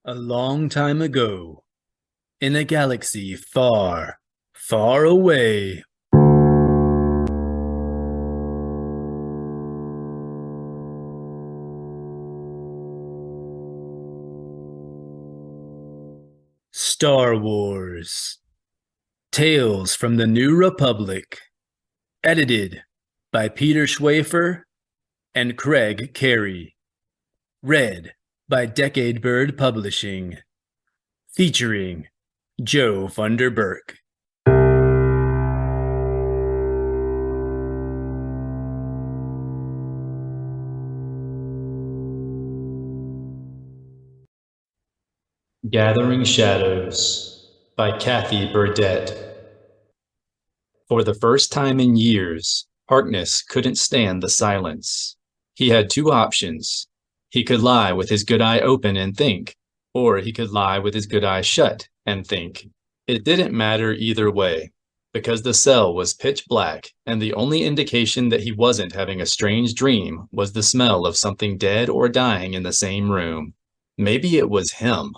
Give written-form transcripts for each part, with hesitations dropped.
A long time ago, in a galaxy far, far away. Star Wars. Tales from the New Republic. Edited by Peter Schweighofer and Craig Carey. Read by Decade Bird Publishing. Featuring Joe Funderburk. Gathering Shadows by Kathy Burdette. For the first time in years, Harkness couldn't stand the silence. He had two options. He could lie with his good eye open and think, or he could lie with his good eye shut and think. It didn't matter either way, because the cell was pitch black, and the only indication that he wasn't having a strange dream was the smell of something dead or dying in the same room. Maybe it was him.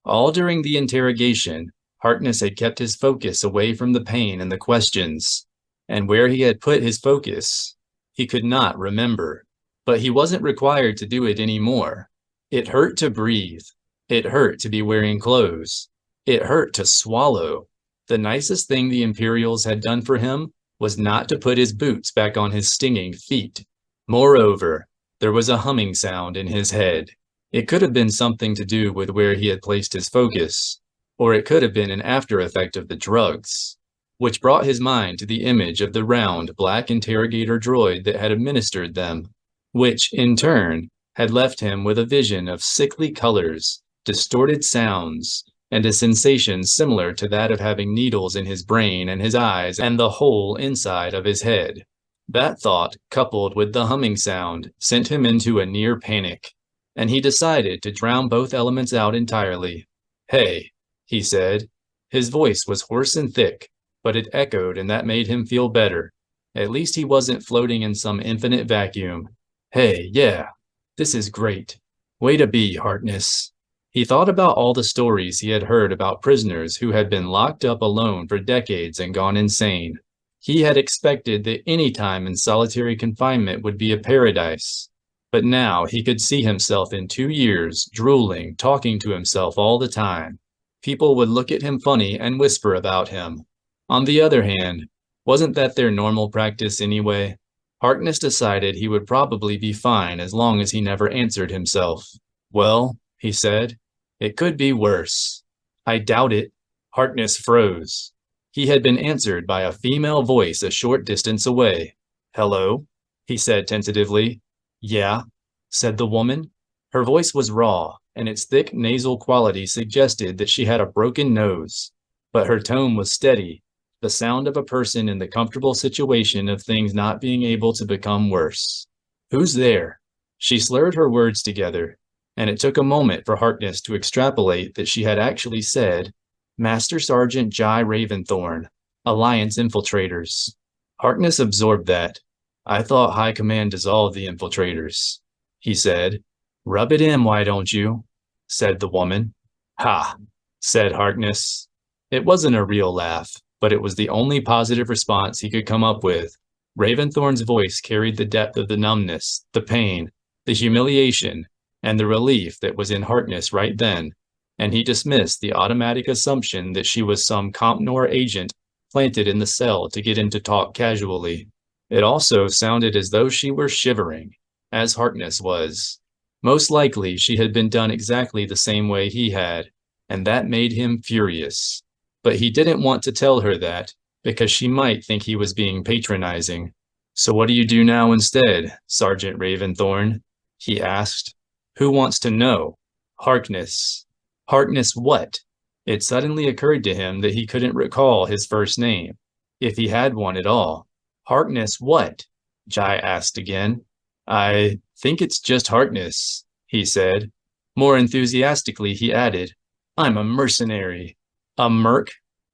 All during the interrogation, Harkness had kept his focus away from the pain and the questions, and where he had put his focus, he could not remember. But he wasn't required to do it anymore. It hurt to breathe. It hurt to be wearing clothes. It hurt to swallow. The nicest thing the Imperials had done for him was not to put his boots back on his stinging feet. Moreover, there was a humming sound in his head. It could have been something to do with where he had placed his focus, or it could have been an after effect of the drugs, which brought his mind to the image of the round, black interrogator droid that had administered them, which, in turn, had left him with a vision of sickly colors, distorted sounds, and a sensation similar to that of having needles in his brain and his eyes and the whole inside of his head. That thought, coupled with the humming sound, sent him into a near panic, and he decided to drown both elements out entirely. "Hey," he said. His voice was hoarse and thick, but it echoed, and that made him feel better. At least he wasn't floating in some infinite vacuum. "Hey, yeah, this is great. Way to be, Harkness." He thought about all the stories he had heard about prisoners who had been locked up alone for decades and gone insane. He had expected that any time in solitary confinement would be a paradise. But now he could see himself in 2 years, drooling, talking to himself all the time. People would look at him funny and whisper about him. On the other hand, wasn't that their normal practice anyway? Harkness decided he would probably be fine as long as he never answered himself. "Well," he said, "it could be worse." "I doubt it." Harkness froze. He had been answered by a female voice a short distance away. "Hello?" he said tentatively. "Yeah," said the woman. Her voice was raw, and its thick nasal quality suggested that she had a broken nose. But her tone was steady, the sound of a person in the comfortable situation of things not being able to become worse. "Who's there?" She slurred her words together, and it took a moment for Harkness to extrapolate that she had actually said, "Master Sergeant Jai Raventhorn, Alliance Infiltrators." Harkness absorbed that. "I thought High Command dissolved the infiltrators," he said. "Rub it in, why don't you?" said the woman. "Ha," said Harkness. It wasn't a real laugh, but it was the only positive response he could come up with. Raventhorn's voice carried the depth of the numbness, the pain, the humiliation, and the relief that was in Harkness right then, and he dismissed the automatic assumption that she was some Compnor agent planted in the cell to get him to talk casually. It also sounded as though she were shivering, as Harkness was. Most likely she had been done exactly the same way he had, and that made him furious. But he didn't want to tell her that, because she might think he was being patronizing. "So what do you do now instead, Sergeant Raventhorn?" he asked. "Who wants to know?" Harkness. Harkness what? It suddenly occurred to him that he couldn't recall his first name, if he had one at all. "Harkness what?" Jai asked again. "I think it's just Harkness," he said. More enthusiastically, he added, "I'm a mercenary." "A merc?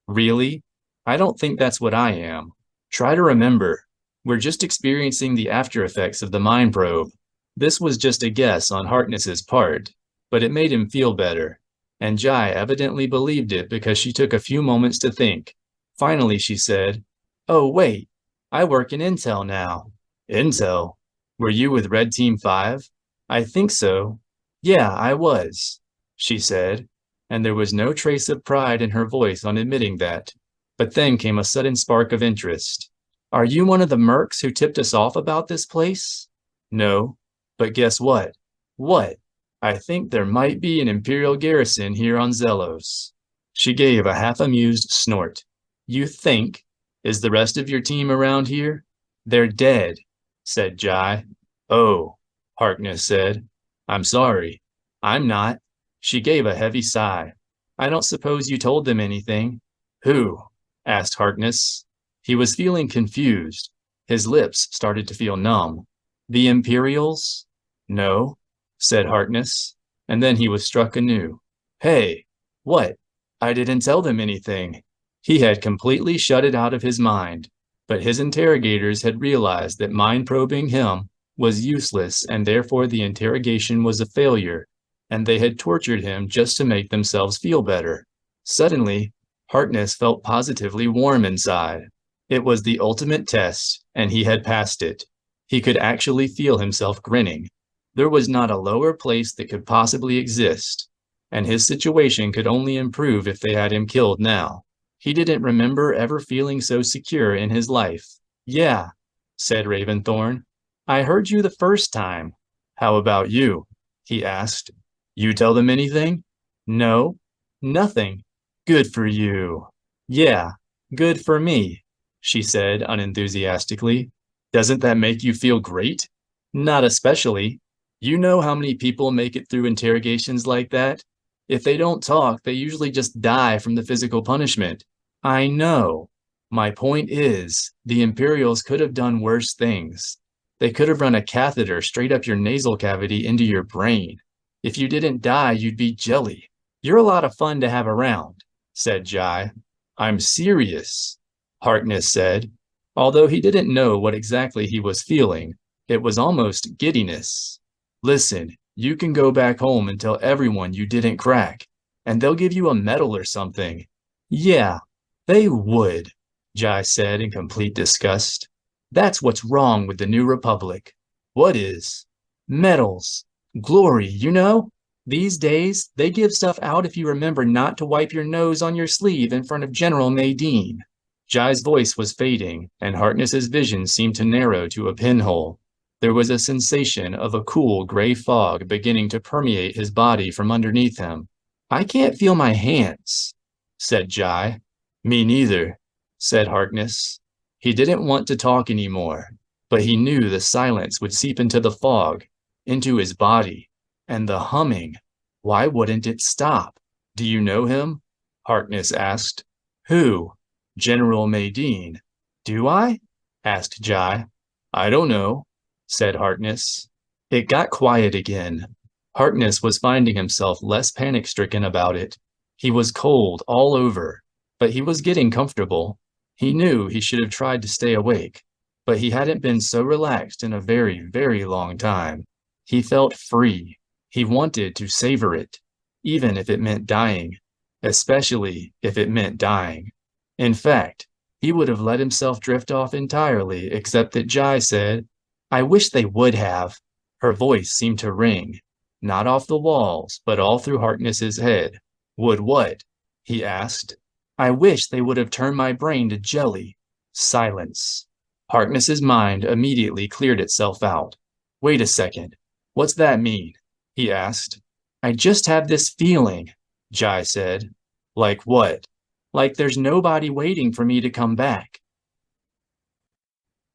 Really? I don't think that's what I am. Try to remember. We're just experiencing the after effects of the mind probe." This was just a guess on Harkness's part, but it made him feel better. and Jai evidently believed it because she took a few moments to think. Finally, she said, "Oh, wait, I work in Intel now." "Intel? Were you with Red Team 5? "I think so. Yeah, I was," she said, and there was no trace of pride in her voice on admitting that. But then came a sudden spark of interest. "Are you one of the mercs who tipped us off about this place?" "No, but guess what?" "What?" "I think there might be an Imperial garrison here on Zelos." She gave a half-amused snort. "You think? Is the rest of your team around here?" "They're dead," said Jai. "Oh," Harkness said. "I'm sorry." "I'm not." She gave a heavy sigh. "I don't suppose you told them anything." "Who?" asked Harkness. He was feeling confused. His lips started to feel numb. "The Imperials?" "No," said Harkness, and then he was struck anew. "Hey, what? I didn't tell them anything." He had completely shut it out of his mind, but his interrogators had realized that mind-probing him was useless and therefore the interrogation was a failure, and they had tortured him just to make themselves feel better. Suddenly, Harkness felt positively warm inside. It was the ultimate test, and he had passed it. He could actually feel himself grinning. There was not a lower place that could possibly exist, and his situation could only improve if they had him killed now. He didn't remember ever feeling so secure in his life. "Yeah," said Raventhorn. "I heard you the first time." "How about you?" he asked. "You tell them anything?" "No, nothing." "Good for you." "Yeah, good for me," she said unenthusiastically. "Doesn't that make you feel great?" "Not especially. You know how many people make it through interrogations like that? If they don't talk, they usually just die from the physical punishment." "I know. My point is, the Imperials could have done worse things. They could have run a catheter straight up your nasal cavity into your brain. If you didn't die, you'd be jelly. You're a lot of fun to have around," said Jai. "I'm serious," Harkness said. Although he didn't know what exactly he was feeling, it was almost giddiness. "Listen, you can go back home and tell everyone you didn't crack, and they'll give you a medal or something." "Yeah, they would," Jai said in complete disgust. "That's what's wrong with the New Republic." "What is?" "Medals. Glory, you know? These days, they give stuff out if you remember not to wipe your nose on your sleeve in front of General Nadine." Jai's voice was fading, and Harkness's vision seemed to narrow to a pinhole. There was a sensation of a cool gray fog beginning to permeate his body from underneath him. "I can't feel my hands," said Jai. "Me neither," said Harkness. He didn't want to talk anymore, but he knew the silence would seep into the fog, into his body, and the humming. Why wouldn't it stop? "Do you know him?" Harkness asked. "Who?" "General Nadine." "Do I?" asked Jai. "I don't know," said Harkness. It got quiet again. Harkness was finding himself less panic-stricken about it. He was cold all over, but he was getting comfortable. He knew he should have tried to stay awake, but he hadn't been so relaxed in a very, very long time. He felt free. He wanted to savor it, even if it meant dying, especially if it meant dying. In fact, he would have let himself drift off entirely, except that Jai said, "I wish they would have." Her voice seemed to ring, not off the walls, but all through Harkness's head. "Would what?" he asked. "I wish they would have turned my brain to jelly." Silence. Harkness's mind immediately cleared itself out. "Wait a second. What's that mean?" he asked. "I just have this feeling," Jai said. "Like what?" "Like there's nobody waiting for me to come back."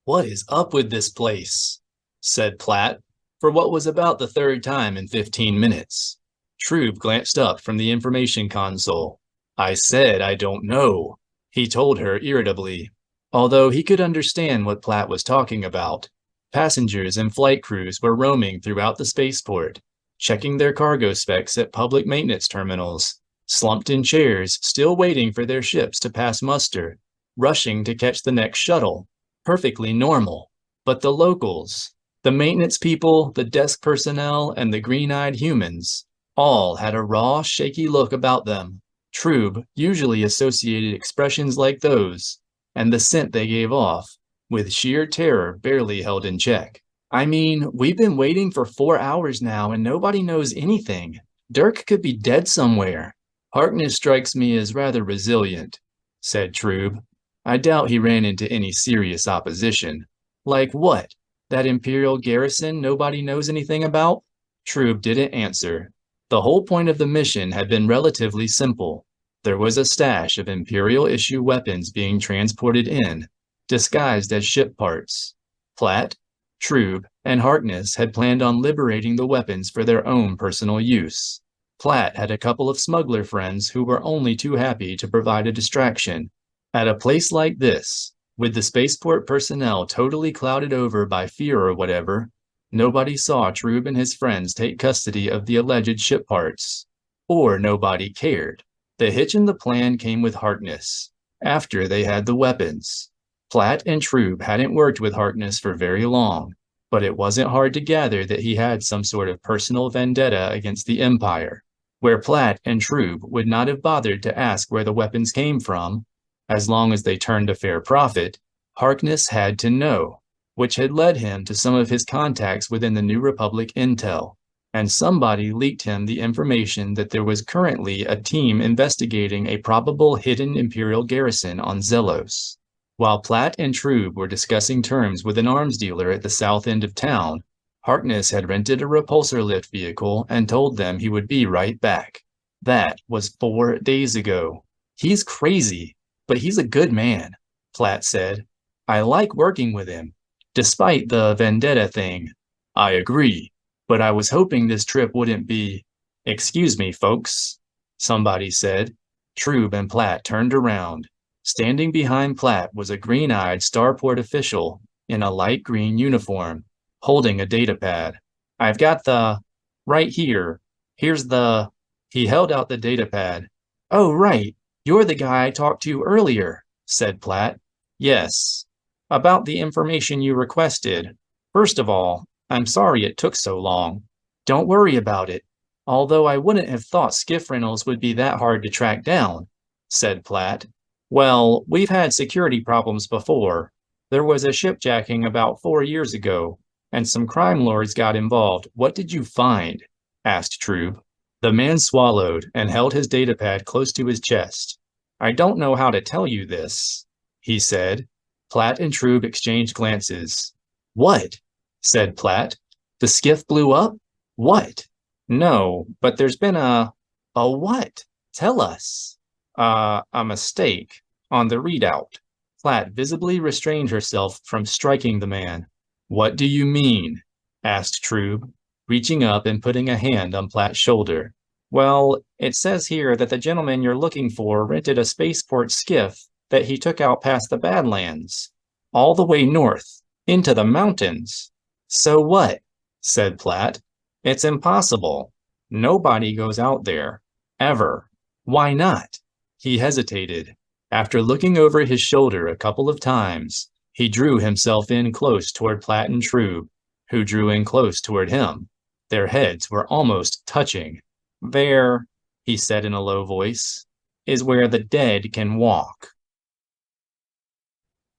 "What is up with this place?" said Platt, for what was about the third time in 15 minutes. Trube glanced up from the information console. "I said I don't know," he told her irritably, although he could understand what Platt was talking about. Passengers and flight crews were roaming throughout the spaceport, checking their cargo specs at public maintenance terminals, slumped in chairs, still waiting for their ships to pass muster, rushing to catch the next shuttle. Perfectly normal. But the locals, the maintenance people, the desk personnel, and the green-eyed humans, All had a raw, shaky look about them. Troob usually associated expressions like those, and the scent they gave off, with sheer terror barely held in check. I mean, we've been waiting for 4 hours now and nobody knows anything. Dirk could be dead somewhere. Harkness strikes me as rather resilient, said Troob. I doubt he ran into any serious opposition. Like what? That Imperial garrison nobody knows anything about? Troob didn't answer. The whole point of the mission had been relatively simple. There was a stash of Imperial-issue weapons being transported in, disguised as ship parts. Platt, Troob, and Harkness had planned on liberating the weapons for their own personal use. Platt had a couple of smuggler friends who were only too happy to provide a distraction. At a place like this, with the spaceport personnel totally clouded over by fear or whatever, nobody saw Troob and his friends take custody of the alleged ship parts. Or nobody cared. The hitch in the plan came with Harkness, after they had the weapons. Platt and Troob hadn't worked with Harkness for very long, but it wasn't hard to gather that he had some sort of personal vendetta against the Empire, where Platt and Troob would not have bothered to ask where the weapons came from. As long as they turned a fair profit, Harkness had to know, which had led him to some of his contacts within the New Republic intel, and somebody leaked him the information that there was currently a team investigating a probable hidden Imperial garrison on Zelos. While Platt and Troob were discussing terms with an arms dealer at the south end of town, Harkness had rented a repulsor lift vehicle and told them he would be right back. That was 4 days ago. He's crazy, but he's a good man, Platt said. I like working with him, despite the vendetta thing. I agree, but I was hoping this trip wouldn't be... Excuse me, folks, somebody said. Troob and Platt turned around. Standing behind Platt was a green-eyed starport official in a light green uniform, holding a datapad. I've got the... Right here. Here's the... He held out the datapad. Oh, right. You're the guy I talked to earlier, said Platt. Yes. About the information you requested. First of all, I'm sorry it took so long. Don't worry about it. Although I wouldn't have thought skiff rentals would be that hard to track down, said Platt. Well, we've had security problems before. There was a shipjacking about 4 years ago, and some crime lords got involved. What did you find? Asked Troob. The man swallowed and held his datapad close to his chest. I don't know how to tell you this, he said. Platt and Troob exchanged glances. What? Said Platt. The skiff blew up? What? No, but there's been a what? Tell us. A mistake on the readout. Platt visibly restrained herself from striking the man. What do you mean? Asked Troob, reaching up and putting a hand on Platt's shoulder. Well, it says here that the gentleman you're looking for rented a spaceport skiff that he took out past the Badlands, all the way north, into the mountains. So what? Said Platt. It's impossible. Nobody goes out there. Ever. Why not? He hesitated. After looking over his shoulder a couple of times, he drew himself in close toward Platt and Troob, who drew in close toward him. Their heads were almost touching. There, he said in a low voice, is where the dead can walk.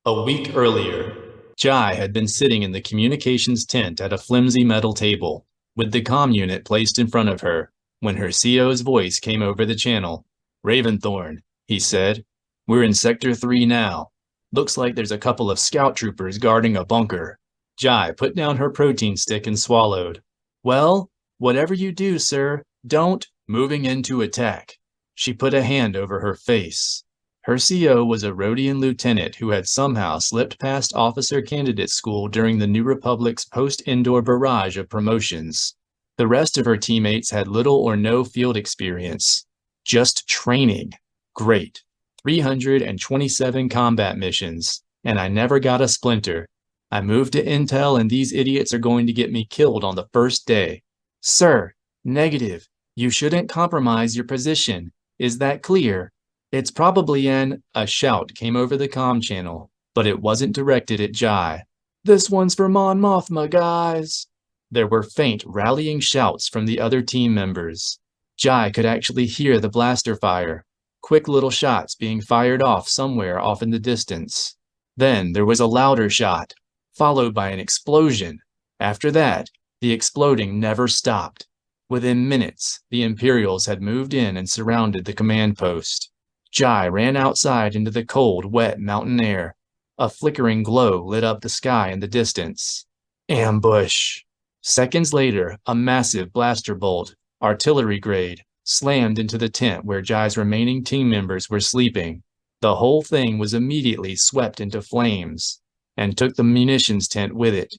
A week earlier, Jai had been sitting in the communications tent at a flimsy metal table, with the comm unit placed in front of her, when her CO's voice came over the channel. Raventhorn, he said. We're in Sector 3 now. Looks like there's a couple of scout troopers guarding a bunker. Jai put down her protein stick and swallowed. Well, whatever you do, sir, don't moving into attack. She put a hand over her face. Her CO was a Rhodian lieutenant who had somehow slipped past officer candidate school during the New Republic's post-Endor barrage of promotions. The rest of her teammates had little or no field experience. Just training. Great. 327 combat missions, and I never got a splinter. I moved to Intel and these idiots are going to get me killed on the first day. Sir, negative. You shouldn't compromise your position. Is that clear? It's probably a shout came over the comm channel, but it wasn't directed at Jai. This one's for Mon Mothma, guys. There were faint, rallying shouts from the other team members. Jai could actually hear the blaster fire, quick little shots being fired off somewhere off in the distance. Then there was a louder shot, followed by an explosion. After that, the exploding never stopped. Within minutes, the Imperials had moved in and surrounded the command post. Jai ran outside into the cold, wet mountain air. A flickering glow lit up the sky in the distance. Ambush! Seconds later, a massive blaster bolt, artillery grade, slammed into the tent where Jai's remaining team members were sleeping. The whole thing was immediately swept into flames and took the munitions tent with it.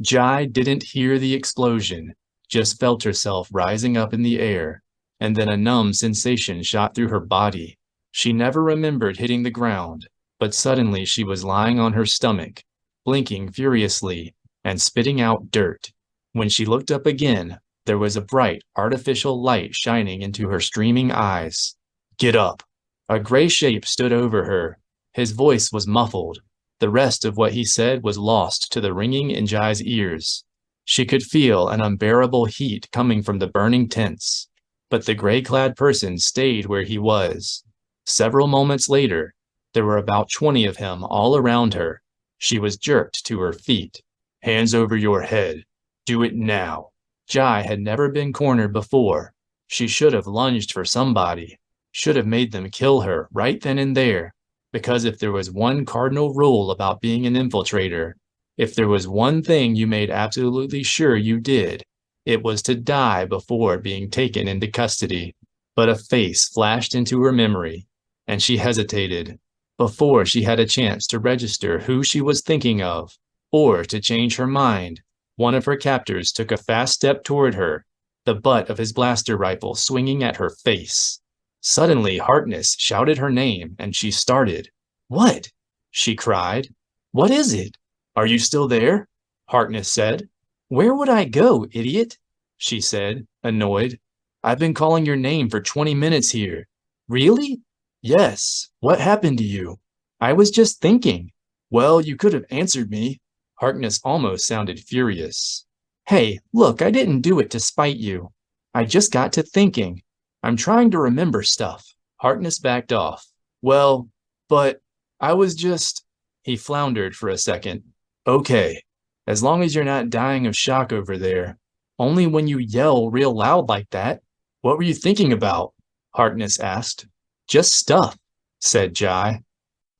Jai didn't hear the explosion, just felt herself rising up in the air, and then a numb sensation shot through her body. She never remembered hitting the ground, but suddenly she was lying on her stomach, blinking furiously and spitting out dirt. When she looked up again, there was a bright, artificial light shining into her streaming eyes. "Get up!" A gray shape stood over her. His voice was muffled. The rest of what he said was lost to the ringing in Jai's ears. She could feel an unbearable heat coming from the burning tents, but the gray-clad person stayed where he was. Several moments later, there were about 20 of him all around her. She was jerked to her feet. "Hands over your head. Do it now." Jai had never been cornered before. She should have lunged for somebody, should have made them kill her right then and there, because if there was one cardinal rule about being an infiltrator, if there was one thing you made absolutely sure you did, it was to die before being taken into custody. But a face flashed into her memory, and she hesitated. Before she had a chance to register who she was thinking of, or to change her mind, one of her captors took a fast step toward her, the butt of his blaster rifle swinging at her face. Suddenly, Harkness shouted her name, and she started. "What?" she cried. "What is it?" "Are you still there?" Harkness said. "Where would I go, idiot?" she said, annoyed. "I've been calling your name for 20 minutes here." "Really?" "Yes. What happened to you?" "I was just thinking." "Well, you could have answered me." Harkness almost sounded furious. "Hey, look, I didn't do it to spite you. I just got to thinking. I'm trying to remember stuff." Harkness backed off. "Well, but I was just..." He floundered for a second. "Okay, as long as you're not dying of shock over there. Only when you yell real loud like that." "What were you thinking about?" Harkness asked. "Just stuff," said Jai.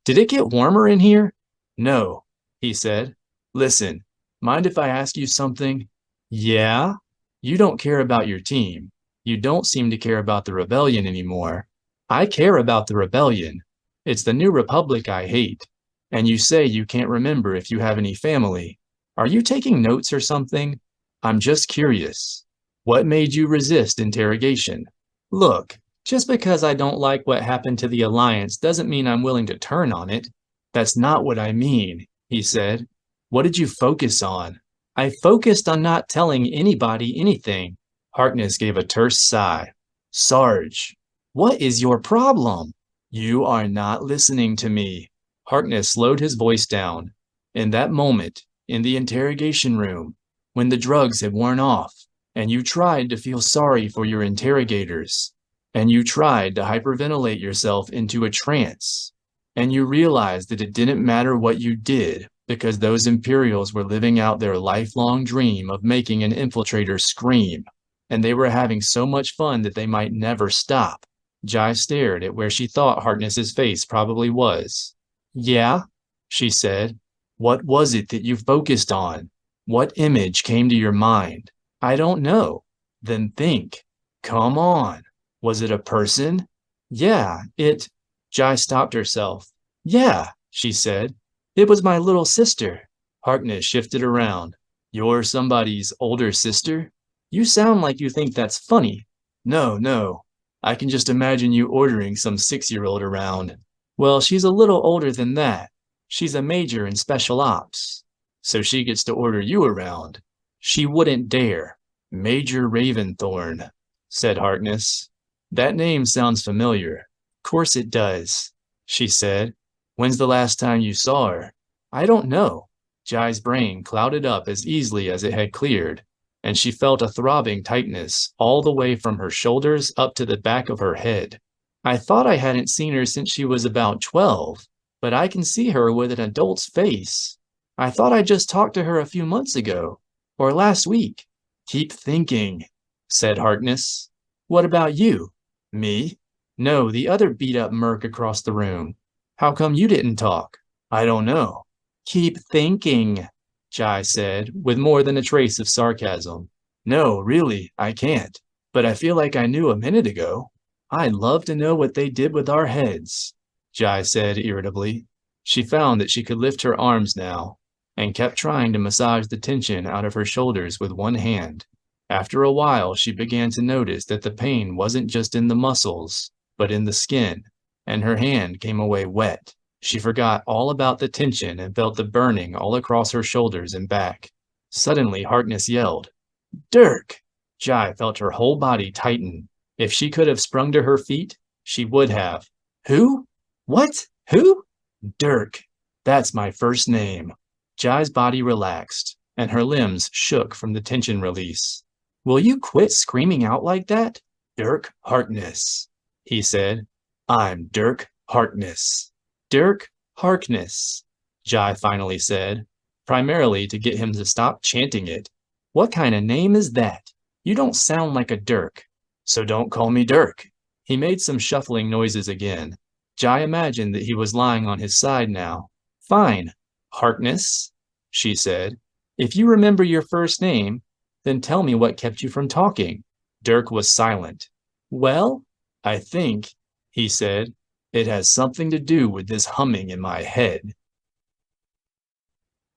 "Did it get warmer in here?" "No," he said. "Listen, mind if I ask you something?" "Yeah?" "You don't care about your team. You don't seem to care about the rebellion anymore." "I care about the rebellion. It's the New Republic I hate. And you say you can't remember if you have any family. Are you taking notes or something? I'm just curious. What made you resist interrogation?" "Look, just because I don't like what happened to the Alliance doesn't mean I'm willing to turn on it." "That's not what I mean," he said. "What did you focus on?" "I focused on not telling anybody anything." Harkness gave a terse sigh. "Sarge, what is your problem?" "You are not listening to me." Harkness slowed his voice down. "In that moment, in the interrogation room, when the drugs had worn off, and you tried to feel sorry for your interrogators, and you tried to hyperventilate yourself into a trance, and you realized that it didn't matter what you did, because those Imperials were living out their lifelong dream of making an infiltrator scream, and they were having so much fun that they might never stop." Jai stared at where she thought Harkness's face probably was. "Yeah?" she said. "What was it that you focused on? What image came to your mind?" "I don't know." "Then think. Come on. Was it a person?" "Yeah, it..." Jai stopped herself. "Yeah," she said. "It was my little sister." Harkness shifted around. "You're somebody's older sister? You sound like you think that's funny." "No, no. I can just imagine you ordering some 6-year-old around." "Well, she's a little older than that. She's a major in special ops." "So she gets to order you around." "She wouldn't dare." "Major Raventhorn," said Harkness. "That name sounds familiar." "Course it does," she said. "When's the last time you saw her?" "I don't know." Jai's brain clouded up as easily as it had cleared, and she felt a throbbing tightness all the way from her shoulders up to the back of her head. I thought I hadn't seen her since she was about 12, but I can see her with an adult's face. I thought I just talked to her a few months ago, or last week. Keep thinking, said Harkness. What about you? Me? No, the other beat-up merc across the room. How come you didn't talk? I don't know. Keep thinking, Jai said, with more than a trace of sarcasm. No, really, I can't. But I feel like I knew a minute ago. I'd love to know what they did with our heads, Jai said irritably. She found that she could lift her arms now, and kept trying to massage the tension out of her shoulders with one hand. After a while, she began to notice that the pain wasn't just in the muscles, but in the skin, and her hand came away wet. She forgot all about the tension and felt the burning all across her shoulders and back. Suddenly, Harkness yelled, Dirk! Jai felt her whole body tighten. If she could have sprung to her feet, she would have. Who? What? Who? Dirk. That's my first name. Jai's body relaxed, and her limbs shook from the tension release. Will you quit screaming out like that? Dirk Harkness, he said. I'm Dirk Harkness. Dirk Harkness, Jai finally said, primarily to get him to stop chanting it. What kind of name is that? You don't sound like a Dirk, so don't call me Dirk. He made some shuffling noises again. Jai imagined that he was lying on his side now. Fine, Harkness, she said. If you remember your first name, then tell me what kept you from talking. Dirk was silent. Well, I think, he said, it has something to do with this humming in my head.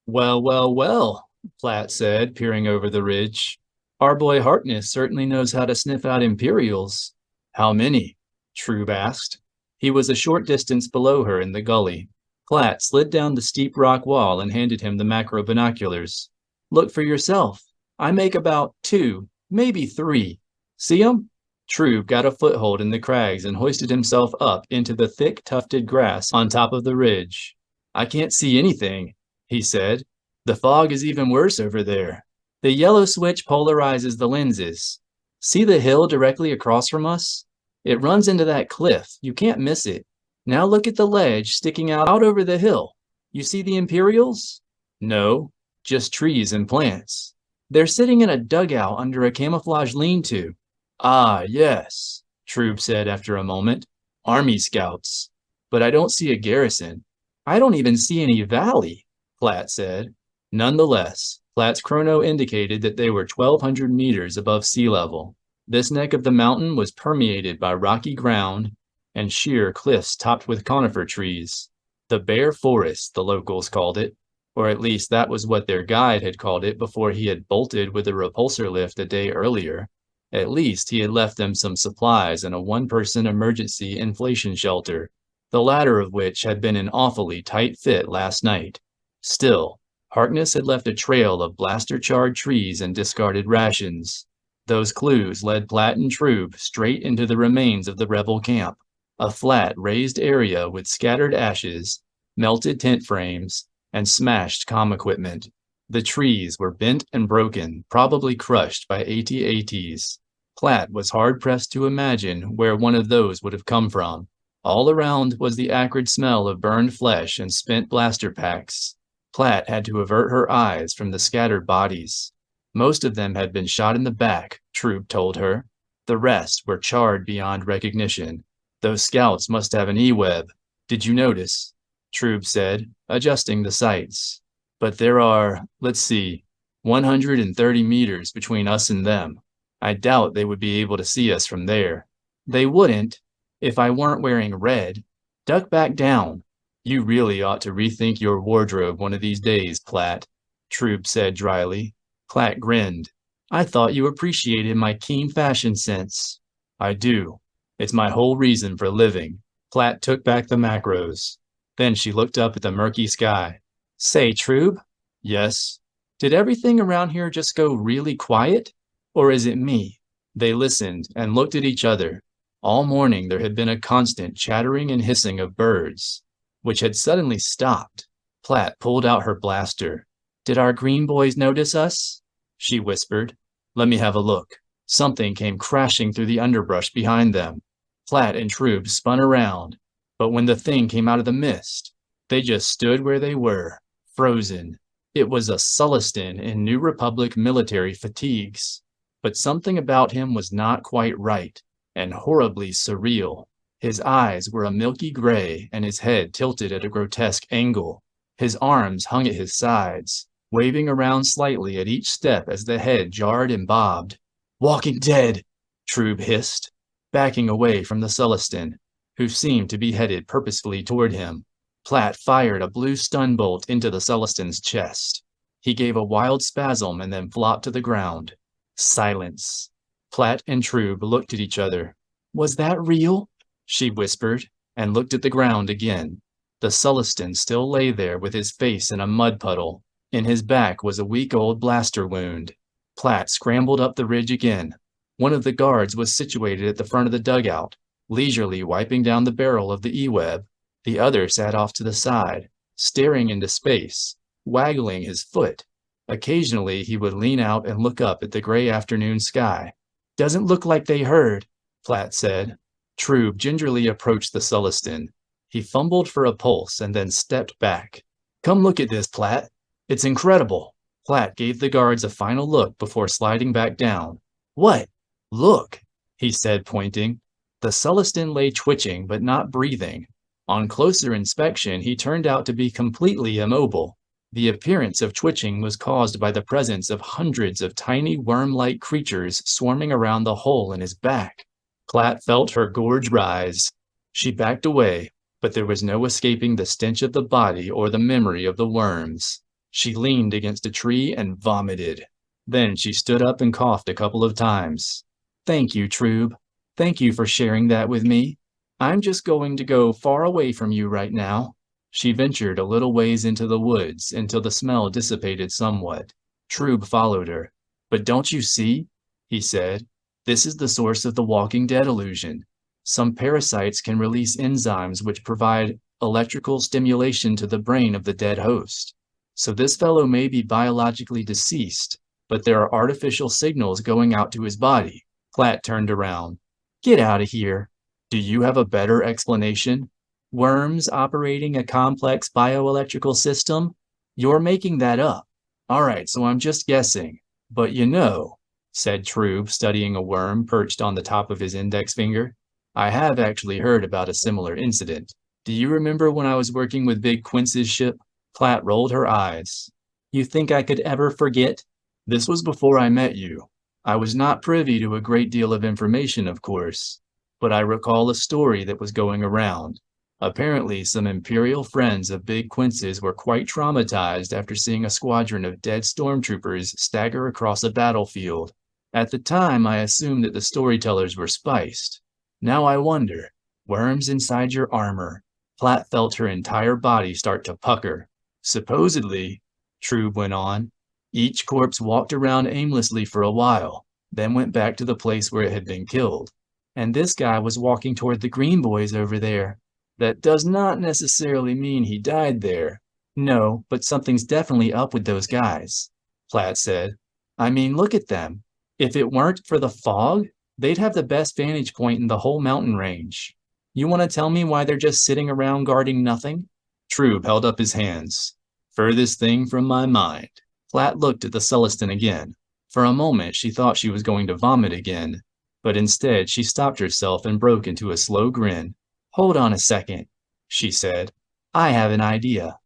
Well, Platt said, peering over the ridge. Our boy Harkness certainly knows how to sniff out Imperials. How many? Troob asked. He was a short distance below her in the gully. Platt slid down the steep rock wall and handed him the macro binoculars. Look for yourself. I make about 2, maybe 3. See 'em? Troob got a foothold in the crags and hoisted himself up into the thick tufted grass on top of the ridge. I can't see anything, he said. The fog is even worse over there. The yellow switch polarizes the lenses. See the hill directly across from us? It runs into that cliff. You can't miss it. Now look at the ledge sticking out over the hill. You see the Imperials? No, just trees and plants. They're sitting in a dugout under a camouflage lean-to. Ah, yes, Troob said after a moment. Army scouts. But I don't see a garrison. I don't even see any valley, Platt said. Nonetheless, Platt's chrono indicated that they were 1,200 meters above sea level. This neck of the mountain was permeated by rocky ground and sheer cliffs topped with conifer trees. The Bear Forest, the locals called it, or at least that was what their guide had called it before he had bolted with a repulsor lift a day earlier. At least he had left them some supplies and a one-person emergency inflation shelter, the latter of which had been an awfully tight fit last night. Still, Harkness had left a trail of blaster-charred trees and discarded rations. Those clues led Platt and Troob straight into the remains of the rebel camp, a flat, raised area with scattered ashes, melted tent frames, and smashed comm equipment. The trees were bent and broken, probably crushed by AT-ATs. Platt was hard-pressed to imagine where one of those would have come from. All around was the acrid smell of burned flesh and spent blaster packs. Platt had to avert her eyes from the scattered bodies. Most of them had been shot in the back, Troob told her. The rest were charred beyond recognition. Those scouts must have an E-web. Did you notice? Troob said, adjusting the sights. But there are, let's see, 130 meters between us and them. I doubt they would be able to see us from there. They wouldn't, if I weren't wearing red. Duck back down. You really ought to rethink your wardrobe one of these days, Platt, Troob said dryly. Platt grinned. I thought you appreciated my keen fashion sense. I do. It's my whole reason for living. Platt took back the macros. Then she looked up at the murky sky. Say, Troob? Yes? Did everything around here just go really quiet? Or is it me? They listened and looked at each other. All morning there had been a constant chattering and hissing of birds, which had suddenly stopped. Platt pulled out her blaster. Did our green boys notice us? She whispered. Let me have a look. Something came crashing through the underbrush behind them. Platt and Troob spun around, but when the thing came out of the mist, they just stood where they were, frozen. It was a Sullustan in New Republic military fatigues, but something about him was not quite right, and horribly surreal. His eyes were a milky gray, and his head tilted at a grotesque angle. His arms hung at his sides, waving around slightly at each step as the head jarred and bobbed. "Walking dead," Troob hissed, backing away from the Sullustan, who seemed to be headed purposefully toward him. Platt fired a blue stun bolt into the Sullustan's chest. He gave a wild spasm and then flopped to the ground. Silence. Platt and Troob looked at each other. "Was that real?" she whispered, and looked at the ground again. The Sullustan still lay there with his face in a mud puddle. In his back was a week-old blaster wound. Platt scrambled up the ridge again. One of the guards was situated at the front of the dugout, leisurely wiping down the barrel of the E-Web. The other sat off to the side, staring into space, waggling his foot. Occasionally he would lean out and look up at the gray afternoon sky. "Doesn't look like they heard," Platt said. Troob gingerly approached the Sullustan. He fumbled for a pulse and then stepped back. "Come look at this, Platt. It's incredible." Platt gave the guards a final look before sliding back down. "What? Look," he said, pointing. The Sullustan lay twitching but not breathing. On closer inspection, he turned out to be completely immobile. The appearance of twitching was caused by the presence of hundreds of tiny worm-like creatures swarming around the hole in his back. Platt felt her gorge rise. She backed away, but there was no escaping the stench of the body or the memory of the worms. She leaned against a tree and vomited. Then she stood up and coughed a couple of times. "Thank you, Troob. Thank you for sharing that with me. I'm just going to go far away from you right now." She ventured a little ways into the woods until the smell dissipated somewhat. Troob followed her. "But don't you see?" he said. "This is the source of the Walking Dead illusion. Some parasites can release enzymes which provide electrical stimulation to the brain of the dead host. So this fellow may be biologically deceased, but there are artificial signals going out to his body." Platt turned around. "Get out of here. Do you have a better explanation? Worms operating a complex bioelectrical system? You're making that up. All right, so I'm just guessing. But you know," said Troob, studying a worm perched on the top of his index finger, "I have actually heard about a similar incident. Do you remember when I was working with Big Quince's ship?" Platt rolled her eyes. "You think I could ever forget?" "This was before I met you. I was not privy to a great deal of information, of course, but I recall a story that was going around. Apparently, some Imperial friends of Big Quince's were quite traumatized after seeing a squadron of dead stormtroopers stagger across a battlefield. At the time, I assumed that the storytellers were spiced. Now I wonder, worms inside your armor." Platt felt her entire body start to pucker. "Supposedly," Troob went on, "each corpse walked around aimlessly for a while, then went back to the place where it had been killed. And this guy was walking toward the Green Boys over there. That does not necessarily mean he died there." "No, but something's definitely up with those guys," Platt said. "I mean, look at them. If it weren't for the fog, they'd have the best vantage point in the whole mountain range. You want to tell me why they're just sitting around guarding nothing?" Troob held up his hands. "Furthest thing from my mind." Platt looked at the Sullustan again. For a moment, she thought she was going to vomit again, but instead she stopped herself and broke into a slow grin. "Hold on a second," she said. "I have an idea."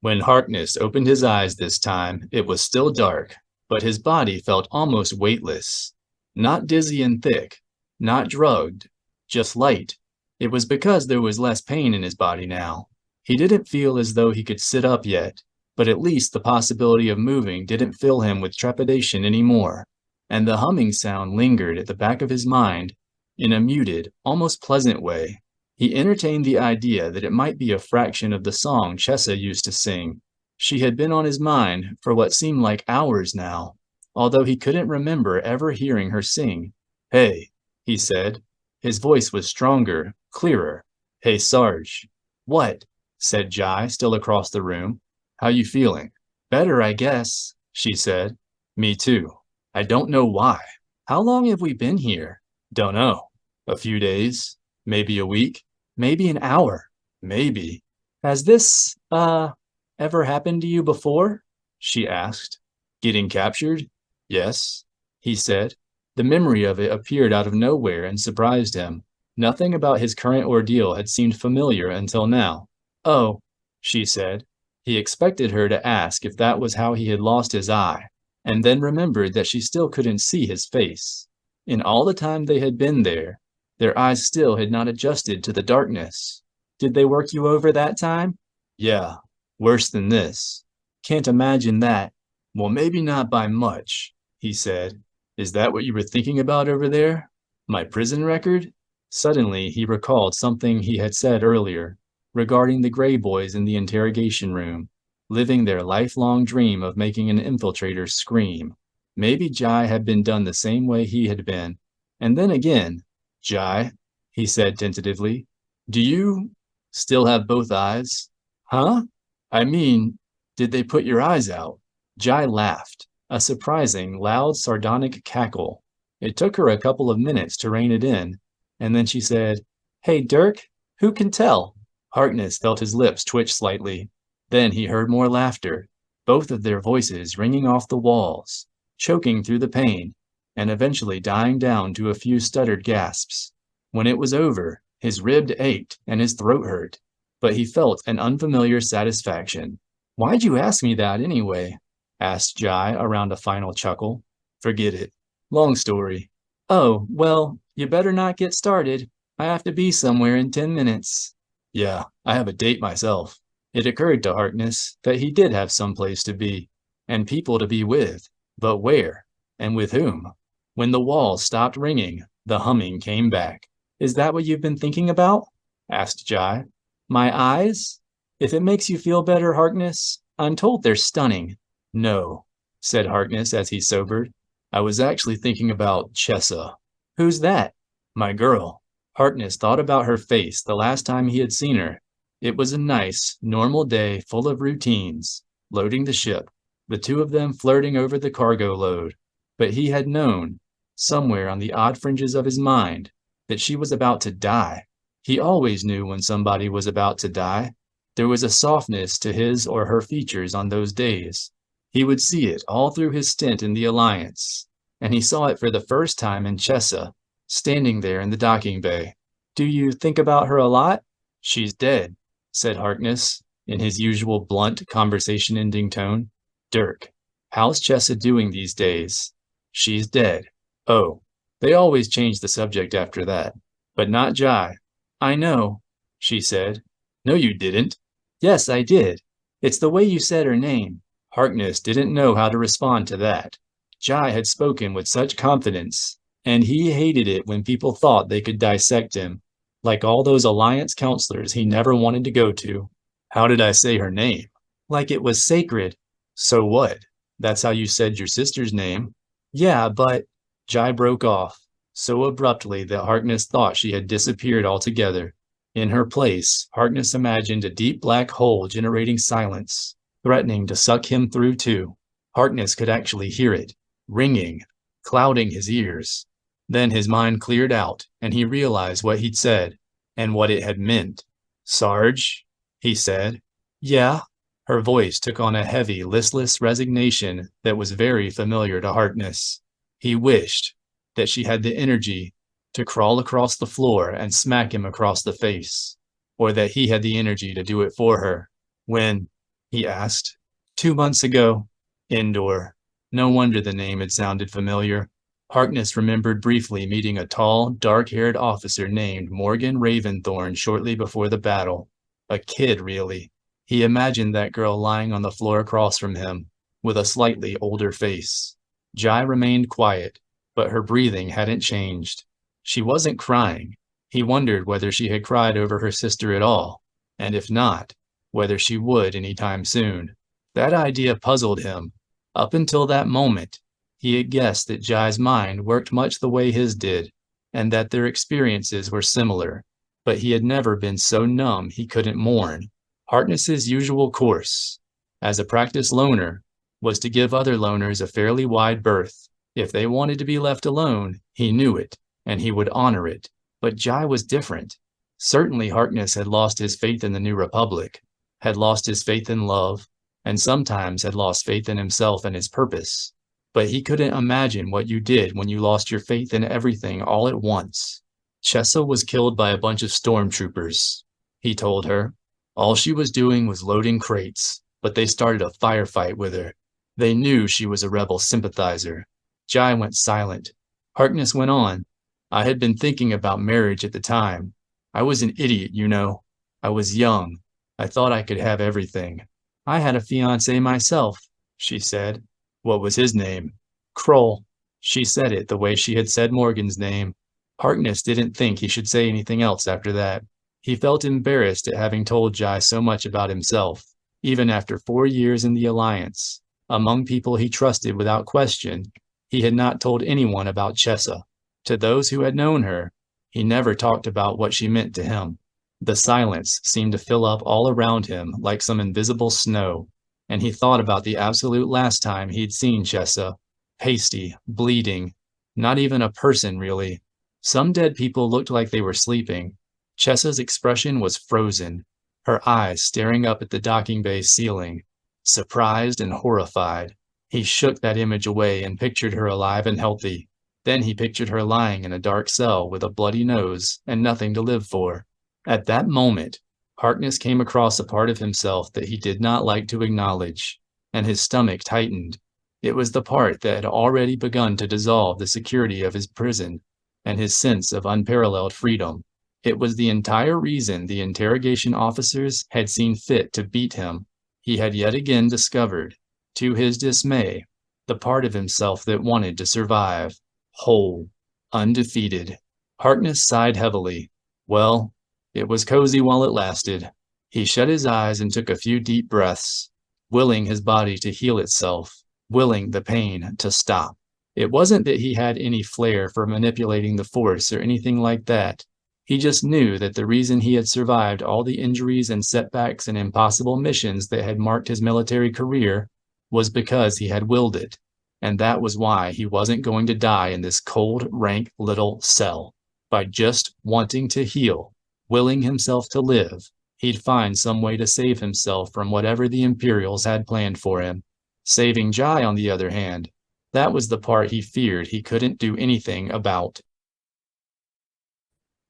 When Harkness opened his eyes this time, it was still dark, but his body felt almost weightless. Not dizzy and thick, not drugged, just light. It was because there was less pain in his body now. He didn't feel as though he could sit up yet, but at least the possibility of moving didn't fill him with trepidation anymore. And the humming sound lingered at the back of his mind in a muted, almost pleasant way. He entertained the idea that it might be a fraction of the song Chessa used to sing. She had been on his mind for what seemed like hours now, although he couldn't remember ever hearing her sing. "Hey," he said. His voice was stronger, clearer. "Hey, Sarge." "What?" said Jai, still across the room. "How you feeling?" "Better, I guess," she said. Me too. I don't know why. How long have we been here? Don't know. A few days, maybe a week, maybe an hour, maybe. Has this, ever happened to you before? She asked. Getting captured? Yes, he said. The memory of it appeared out of nowhere and surprised him. Nothing about his current ordeal had seemed familiar until now. Oh, she said. He expected her to ask if that was how he had lost his eye, and then remembered that she still couldn't see his face. In all the time they had been there, their eyes still had not adjusted to the darkness. Did they work you over that time? Yeah, worse than this. Can't imagine that. Well, maybe not by much, he said. Is that what you were thinking about over there? My prison record? Suddenly, he recalled something he had said earlier regarding the gray boys in the interrogation room, living their lifelong dream of making an infiltrator scream. Maybe Jai had been done the same way he had been. And then again, Jai, he said tentatively, do you still have both eyes? Huh? I mean, did they put your eyes out? Jai laughed, a surprising, loud, sardonic cackle. It took her a couple of minutes to rein it in, and then she said, Hey, Dirk, who can tell? Harkness felt his lips twitch slightly. Then he heard more laughter, both of their voices ringing off the walls, choking through the pain, and eventually dying down to a few stuttered gasps. When it was over, his rib ached and his throat hurt, but he felt an unfamiliar satisfaction. Why'd you ask me that anyway? Asked Jai around a final chuckle. Forget it. Long story. Oh, well, you better not get started. I have to be somewhere in 10 minutes. Yeah, I have a date myself. It occurred to Harkness that he did have some place to be, and people to be with, but where, and with whom? When the walls stopped ringing, the humming came back. Is that what you've been thinking about? Asked Jai. My eyes? If it makes you feel better, Harkness, I'm told they're stunning. No, said Harkness as he sobered. I was actually thinking about Chessa. Who's that? My girl. Harkness thought about her face the last time he had seen her. It was a nice, normal day full of routines, loading the ship, the two of them flirting over the cargo load. But he had known, somewhere on the odd fringes of his mind, that she was about to die. He always knew when somebody was about to die. There was a softness to his or her features on those days. He would see it all through his stint in the Alliance, and he saw it for the first time in Chessa, standing there in the docking bay. Do you think about her a lot? She's dead, said Harkness, in his usual blunt, conversation-ending tone. Dirk, how's Chessa doing these days? She's dead. Oh, they always change the subject after that. But not Jai. I know, she said. No, you didn't. Yes, I did. It's the way you said her name. Harkness didn't know how to respond to that. Jai had spoken with such confidence, and he hated it when people thought they could dissect him, like all those Alliance counselors he never wanted to go to. How did I say her name? Like it was sacred. So what? That's how you said your sister's name. Yeah, but... Jai broke off, so abruptly that Harkness thought she had disappeared altogether. In her place, Harkness imagined a deep black hole generating silence, threatening to suck him through too. Harkness could actually hear it, ringing, clouding his ears. Then his mind cleared out, and he realized what he'd said, and what it had meant. Sarge, he said. Yeah? Her voice took on a heavy, listless resignation that was very familiar to Harkness. He wished that she had the energy to crawl across the floor and smack him across the face, or that he had the energy to do it for her. When? He asked. 2 months ago. Endor. No wonder the name had sounded familiar. Harkness remembered briefly meeting a tall, dark-haired officer named Morgan Raventhorn shortly before the battle. A kid, really. He imagined that girl lying on the floor across from him, with a slightly older face. Jai remained quiet, but her breathing hadn't changed. She wasn't crying. He wondered whether she had cried over her sister at all, and if not, whether she would any time soon. That idea puzzled him. Up until that moment, he had guessed that Jai's mind worked much the way his did, and that their experiences were similar, but he had never been so numb he couldn't mourn. Harkness's usual course. As a practiced loner, was to give other loners a fairly wide berth. If they wanted to be left alone, he knew it, and he would honor it. But Jai was different. Certainly Harkness had lost his faith in the New Republic, had lost his faith in love, and sometimes had lost faith in himself and his purpose. But he couldn't imagine what you did when you lost your faith in everything all at once. Chessa was killed by a bunch of stormtroopers, he told her. All she was doing was loading crates, but they started a firefight with her. They knew she was a rebel sympathizer. Jai went silent. Harkness went on. I had been thinking about marriage at the time. I was an idiot, you know. I was young. I thought I could have everything. I had a fiancé myself, she said. What was his name? Kroll. She said it the way she had said Morgan's name. Harkness didn't think he should say anything else after that. He felt embarrassed at having told Jai so much about himself, even after 4 years in the Alliance. Among people he trusted without question, he had not told anyone about Chessa. To those who had known her, he never talked about what she meant to him. The silence seemed to fill up all around him like some invisible snow, and he thought about the absolute last time he'd seen Chessa. Pasty, bleeding, not even a person really. Some dead people looked like they were sleeping. Chessa's expression was frozen, her eyes staring up at the docking bay ceiling, surprised and horrified. He shook that image away and pictured her alive and healthy. Then he pictured her lying in a dark cell with a bloody nose and nothing to live for. At that moment, Harkness came across a part of himself that he did not like to acknowledge, and his stomach tightened. It was the part that had already begun to dissolve the security of his prison and his sense of unparalleled freedom. It was the entire reason the interrogation officers had seen fit to beat him. He had yet again discovered, to his dismay, the part of himself that wanted to survive, whole, undefeated. Harkness sighed heavily. Well, it was cozy while it lasted. He shut his eyes and took a few deep breaths, willing his body to heal itself, willing the pain to stop. It wasn't that he had any flair for manipulating the Force or anything like that. He just knew that the reason he had survived all the injuries and setbacks and impossible missions that had marked his military career was because he had willed it. And that was why he wasn't going to die in this cold, rank little cell. By just wanting to heal, willing himself to live, he'd find some way to save himself from whatever the Imperials had planned for him. Saving Jai, on the other hand, that was the part he feared he couldn't do anything about.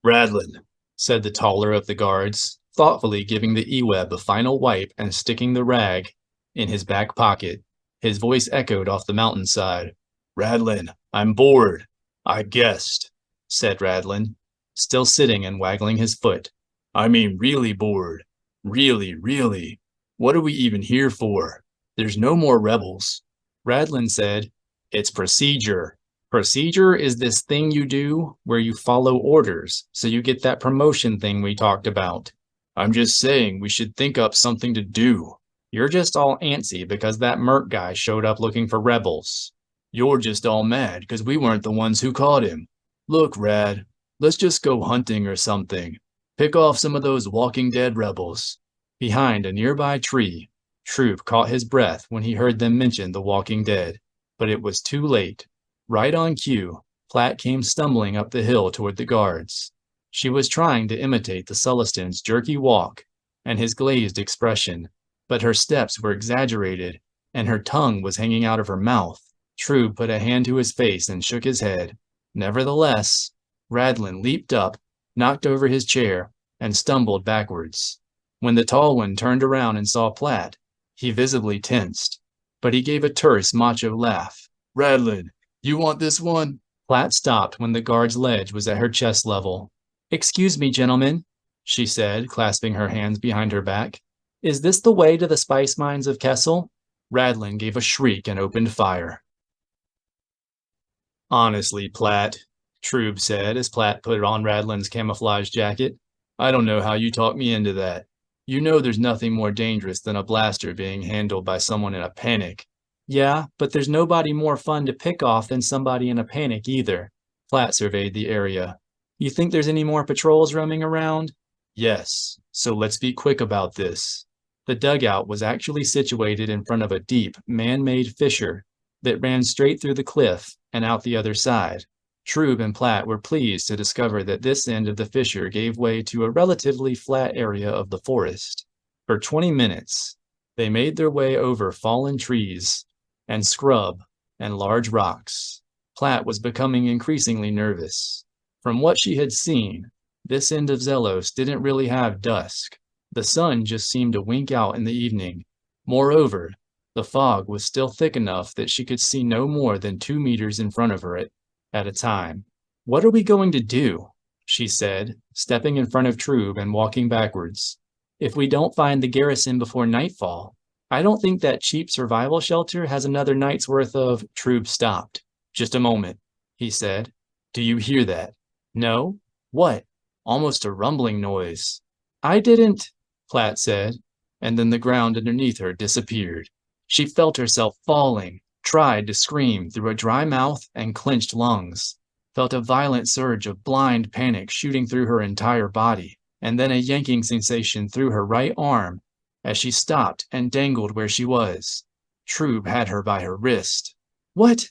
Radlin, said the taller of the guards, thoughtfully giving the E-Web a final wipe and sticking the rag in his back pocket. His voice echoed off the mountainside. Radlin, I'm bored. I guessed, said Radlin, still sitting and waggling his foot. I mean really bored. Really, really. What are we even here for? There's no more rebels. Radlin said, It's procedure. Procedure is this thing you do where you follow orders, so you get that promotion thing we talked about. I'm just saying we should think up something to do. You're just all antsy because that merc guy showed up looking for rebels. You're just all mad because we weren't the ones who caught him. Look, Rad, let's just go hunting or something. Pick off some of those Walking Dead rebels. Behind a nearby tree, Troop caught his breath when he heard them mention the Walking Dead, but it was too late. Right on cue, Platt came stumbling up the hill toward the guards. She was trying to imitate the Celestine's jerky walk and his glazed expression, but her steps were exaggerated, and her tongue was hanging out of her mouth. Troop put a hand to his face and shook his head. Nevertheless, Radlin leaped up, knocked over his chair, and stumbled backwards. When the tall one turned around and saw Platt, he visibly tensed, but he gave a terse macho laugh. Radlin, you want this one? Platt stopped when the guard's ledge was at her chest level. Excuse me, gentlemen, she said, clasping her hands behind her back. Is this the way to the spice mines of Kessel? Radlin gave a shriek and opened fire. Honestly, Platt, Troob said as Platt put on Radlin's camouflage jacket, I don't know how you talked me into that. You know there's nothing more dangerous than a blaster being handled by someone in a panic. Yeah, but there's nobody more fun to pick off than somebody in a panic either. Platt surveyed the area. You think there's any more patrols roaming around? Yes, so let's be quick about this. The dugout was actually situated in front of a deep, man-made fissure that ran straight through the cliff and out the other side. Troob and Platt were pleased to discover that this end of the fissure gave way to a relatively flat area of the forest. For 20 minutes, they made their way over fallen trees and scrub and large rocks. Platt was becoming increasingly nervous. From what she had seen, this end of Zelos didn't really have dusk. The sun just seemed to wink out in the evening. Moreover, the fog was still thick enough that she could see no more than 2 meters in front of her at a time. "What are we going to do?" she said, stepping in front of Troob and walking backwards. "If we don't find the garrison before nightfall, I don't think that cheap survival shelter has another night's worth of—" Troob stopped. "Just a moment," he said. "Do you hear that?" "No. What?" "Almost a rumbling noise." "I didn't," Platt said, and then the ground underneath her disappeared. She felt herself falling, tried to scream through a dry mouth and clenched lungs, felt a violent surge of blind panic shooting through her entire body, and then a yanking sensation through her right arm as she stopped and dangled where she was. Troob had her by her wrist. What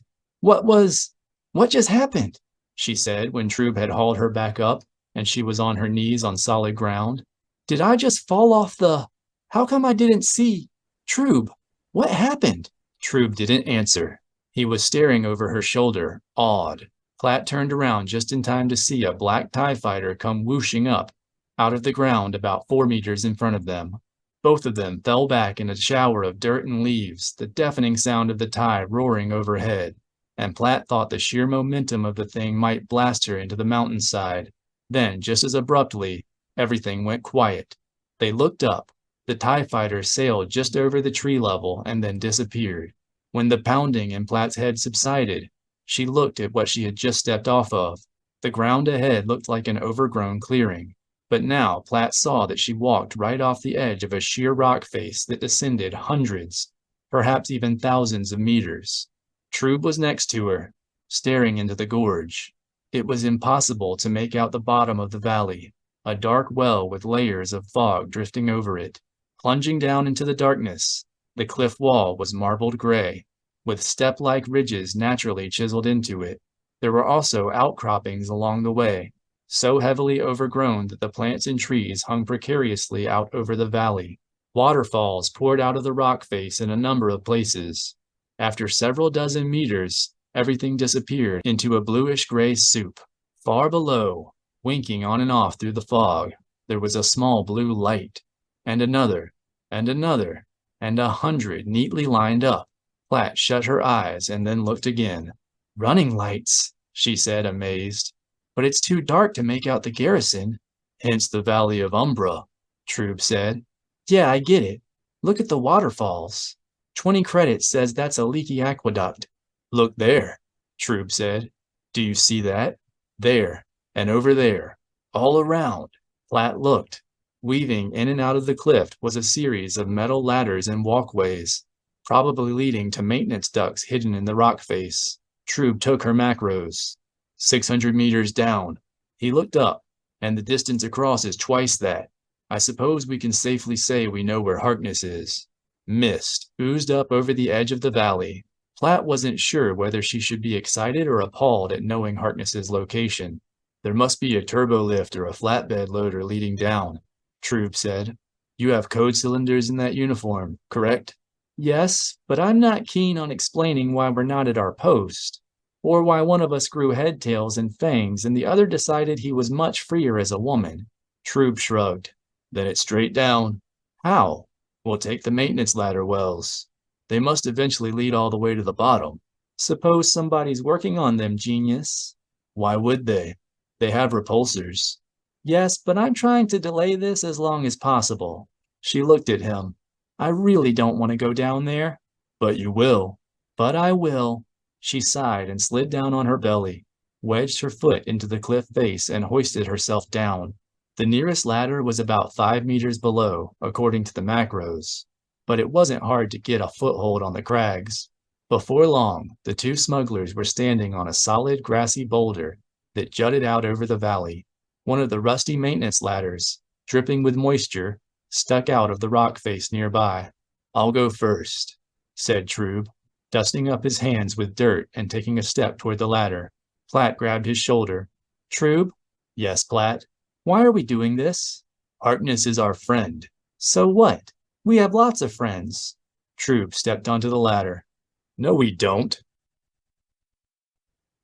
just happened?" she said when Troob had hauled her back up and she was on her knees on solid ground. "Did I just fall off the— How come I didn't see— Troob, what happened?" Troob didn't answer. He was staring over her shoulder, awed. Platt turned around just in time to see a black TIE fighter come whooshing up out of the ground about 4 meters in front of them. Both of them fell back in a shower of dirt and leaves, the deafening sound of the TIE roaring overhead, and Platt thought the sheer momentum of the thing might blast her into the mountainside. Then, just as abruptly, everything went quiet. They looked up. The TIE fighter sailed just over the tree level and then disappeared. When the pounding in Platt's head subsided, she looked at what she had just stepped off of. The ground ahead looked like an overgrown clearing. But now Platt saw that she walked right off the edge of a sheer rock face that descended hundreds, perhaps even thousands of meters. Troob was next to her, staring into the gorge. It was impossible to make out the bottom of the valley, a dark well with layers of fog drifting over it. Plunging down into the darkness, the cliff wall was marbled gray, with step-like ridges naturally chiseled into it. There were also outcroppings along the way, so heavily overgrown that the plants and trees hung precariously out over the valley. Waterfalls poured out of the rock face in a number of places. After several dozen meters, everything disappeared into a bluish-gray soup. Far below, winking on and off through the fog, there was a small blue light, and another, and another, and 100 neatly lined up. Platt shut her eyes and then looked again. "Running lights," she said, amazed. "But it's too dark to make out the garrison." "Hence the Valley of Umbra," Troob said. "Yeah, I get it. Look at the waterfalls. 20 credits says that's a leaky aqueduct." "Look there," Troob said. "Do you see that? There, and over there, all around." Platt looked. Weaving in and out of the cliff was a series of metal ladders and walkways, probably leading to maintenance ducts hidden in the rock face. Troob took her macros. 600 meters down. He looked up, and the distance across is twice that. I suppose we can safely say we know where Harkness is. Mist oozed up over the edge of the valley. Platt wasn't sure whether she should be excited or appalled at knowing Harkness's location. "There must be a turbo lift or a flatbed loader leading down," Troob said. "You have code cylinders in that uniform, correct?" "Yes, but I'm not keen on explaining why we're not at our post, or why one of us grew head tails and fangs and the other decided he was much freer as a woman." Troob shrugged. "Then it's straight down." "How?" "We'll take the maintenance ladder wells. They must eventually lead all the way to the bottom." "Suppose somebody's working on them, genius." "Why would they? They have repulsors." "Yes, but I'm trying to delay this as long as possible." She looked at him. "I really don't want to go down there." "But you will." "But I will." She sighed and slid down on her belly, wedged her foot into the cliff face, and hoisted herself down. The nearest ladder was about 5 meters below, according to the macros, but it wasn't hard to get a foothold on the crags. Before long, the two smugglers were standing on a solid grassy boulder that jutted out over the valley. One of the rusty maintenance ladders, dripping with moisture, stuck out of the rock face nearby. "I'll go first," said Troob, dusting up his hands with dirt and taking a step toward the ladder. Platt grabbed his shoulder. "Troob?" "Yes, Platt." "Why are we doing this?" "Harkness is our friend." "So what? We have lots of friends." Troob stepped onto the ladder. "No, we don't."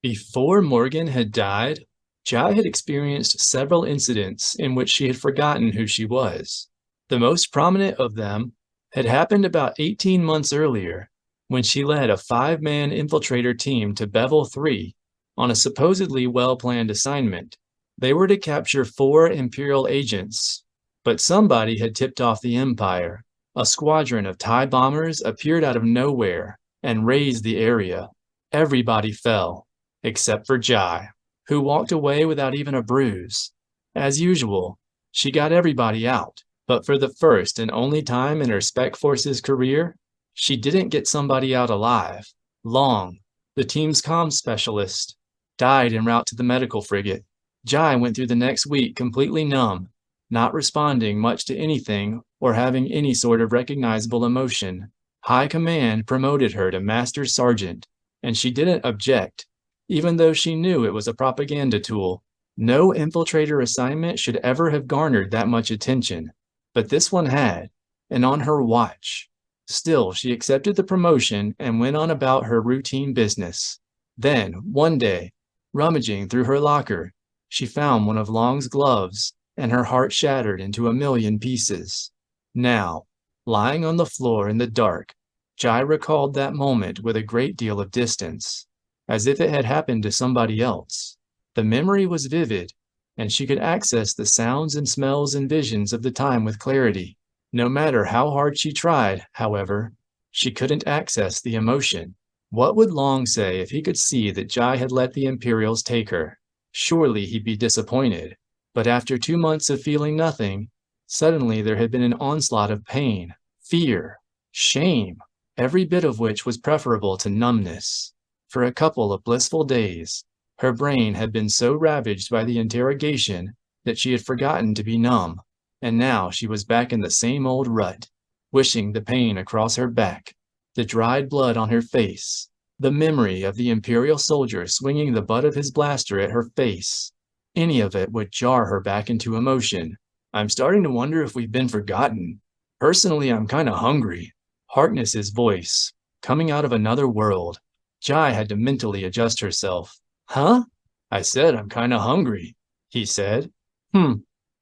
Before Morgan had died, Jai had experienced several incidents in which she had forgotten who she was. The most prominent of them had happened about 18 months earlier, when she led a 5-man infiltrator team to Bevel 3 on a supposedly well-planned assignment. They were to capture 4 Imperial agents, but somebody had tipped off the Empire. A squadron of TIE bombers appeared out of nowhere and razed the area. Everybody fell, except for Jai, who walked away without even a bruise. As usual, she got everybody out, but for the first and only time in her Spec Force's career, she didn't get somebody out alive. Long, the team's comms specialist, died en route to the medical frigate. Jai went through the next week completely numb, not responding much to anything or having any sort of recognizable emotion. High Command promoted her to Master Sergeant, and she didn't object, even though she knew it was a propaganda tool. No infiltrator assignment should ever have garnered that much attention, but this one had, and on her watch. Still, she accepted the promotion and went on about her routine business. Then, one day, rummaging through her locker, she found one of Long's gloves, and her heart shattered into a million pieces. Now, lying on the floor in the dark, Jai recalled that moment with a great deal of distance, as if it had happened to somebody else. The memory was vivid, and she could access the sounds and smells and visions of the time with clarity. No matter how hard she tried, however, she couldn't access the emotion. What would Long say if he could see that Jai had let the Imperials take her? Surely he'd be disappointed. But after 2 months of feeling nothing, suddenly there had been an onslaught of pain, fear, shame, every bit of which was preferable to numbness. For a couple of blissful days, her brain had been so ravaged by the interrogation that she had forgotten to be numb, and now she was back in the same old rut, wishing the pain across her back, the dried blood on her face, the memory of the Imperial soldier swinging the butt of his blaster at her face. Any of it would jar her back into emotion. "I'm starting to wonder if we've been forgotten. Personally, I'm kind of hungry." Harkness's voice, coming out of another world. Jai had to mentally adjust herself. "Huh?" "I said I'm kind of hungry," he said.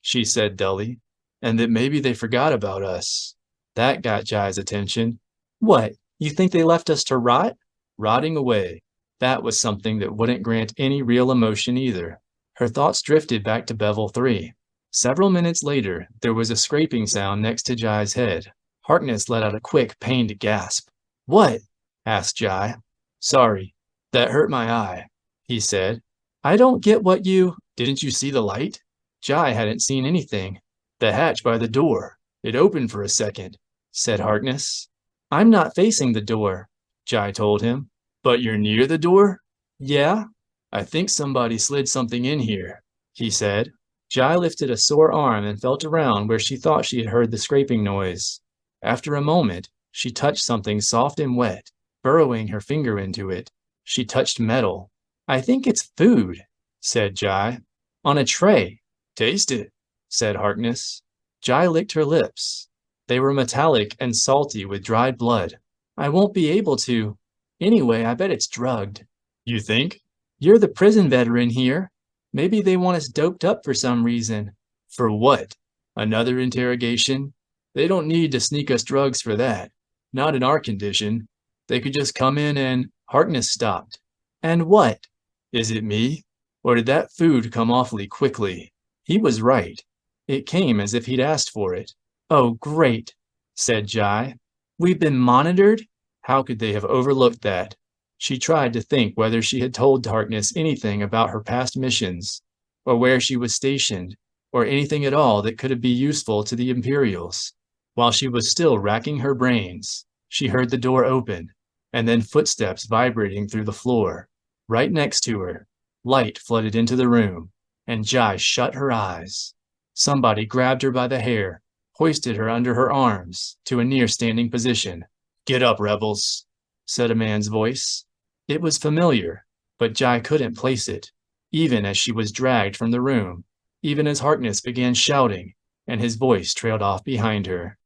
She said dully. "And that maybe they forgot about us." That got Jai's attention. "What, you think they left us to rot?" Rotting away. That was something that wouldn't grant any real emotion either. Her thoughts drifted back to Bevel 3. Several minutes later, there was a scraping sound next to Jai's head. Harkness let out a quick, pained gasp. "What?" asked Jai. "Sorry, that hurt my eye," he said. "I don't get what you—" "Didn't you see the light?" Jai hadn't seen anything. "The hatch by the door. It opened for a second," said Harkness. "I'm not facing the door," Jai told him. "But you're near the door?" "Yeah." "I think somebody slid something in here," he said. Jai lifted a sore arm and felt around where she thought she had heard the scraping noise. After a moment, she touched something soft and wet, burrowing her finger into it. She touched metal. "I think it's food," said Jai. "On a tray." "Taste it," said Harkness. Jai licked her lips. They were metallic and salty with dried blood. "I won't be able to. Anyway, I bet it's drugged." "You think?" "You're the prison veteran here. Maybe they want us doped up for some reason." "For what? Another interrogation? They don't need to sneak us drugs for that. Not in our condition. They could just come in and—" Harkness stopped. "And what?" "Is it me? Or did that food come awfully quickly?" He was right. It came as if he'd asked for it. "Oh, great," said Jai. "We've been monitored?" How could they have overlooked that? She tried to think whether she had told Harkness anything about her past missions, or where she was stationed, or anything at all that could be useful to the Imperials. While she was still racking her brains, she heard the door open, and then footsteps vibrating through the floor. Right next to her, light flooded into the room, and Jai shut her eyes. Somebody grabbed her by the hair, hoisted her under her arms to a near-standing position. "Get up, rebels," said a man's voice. It was familiar, but Jai couldn't place it, even as she was dragged from the room, even as Harkness began shouting, and his voice trailed off behind her.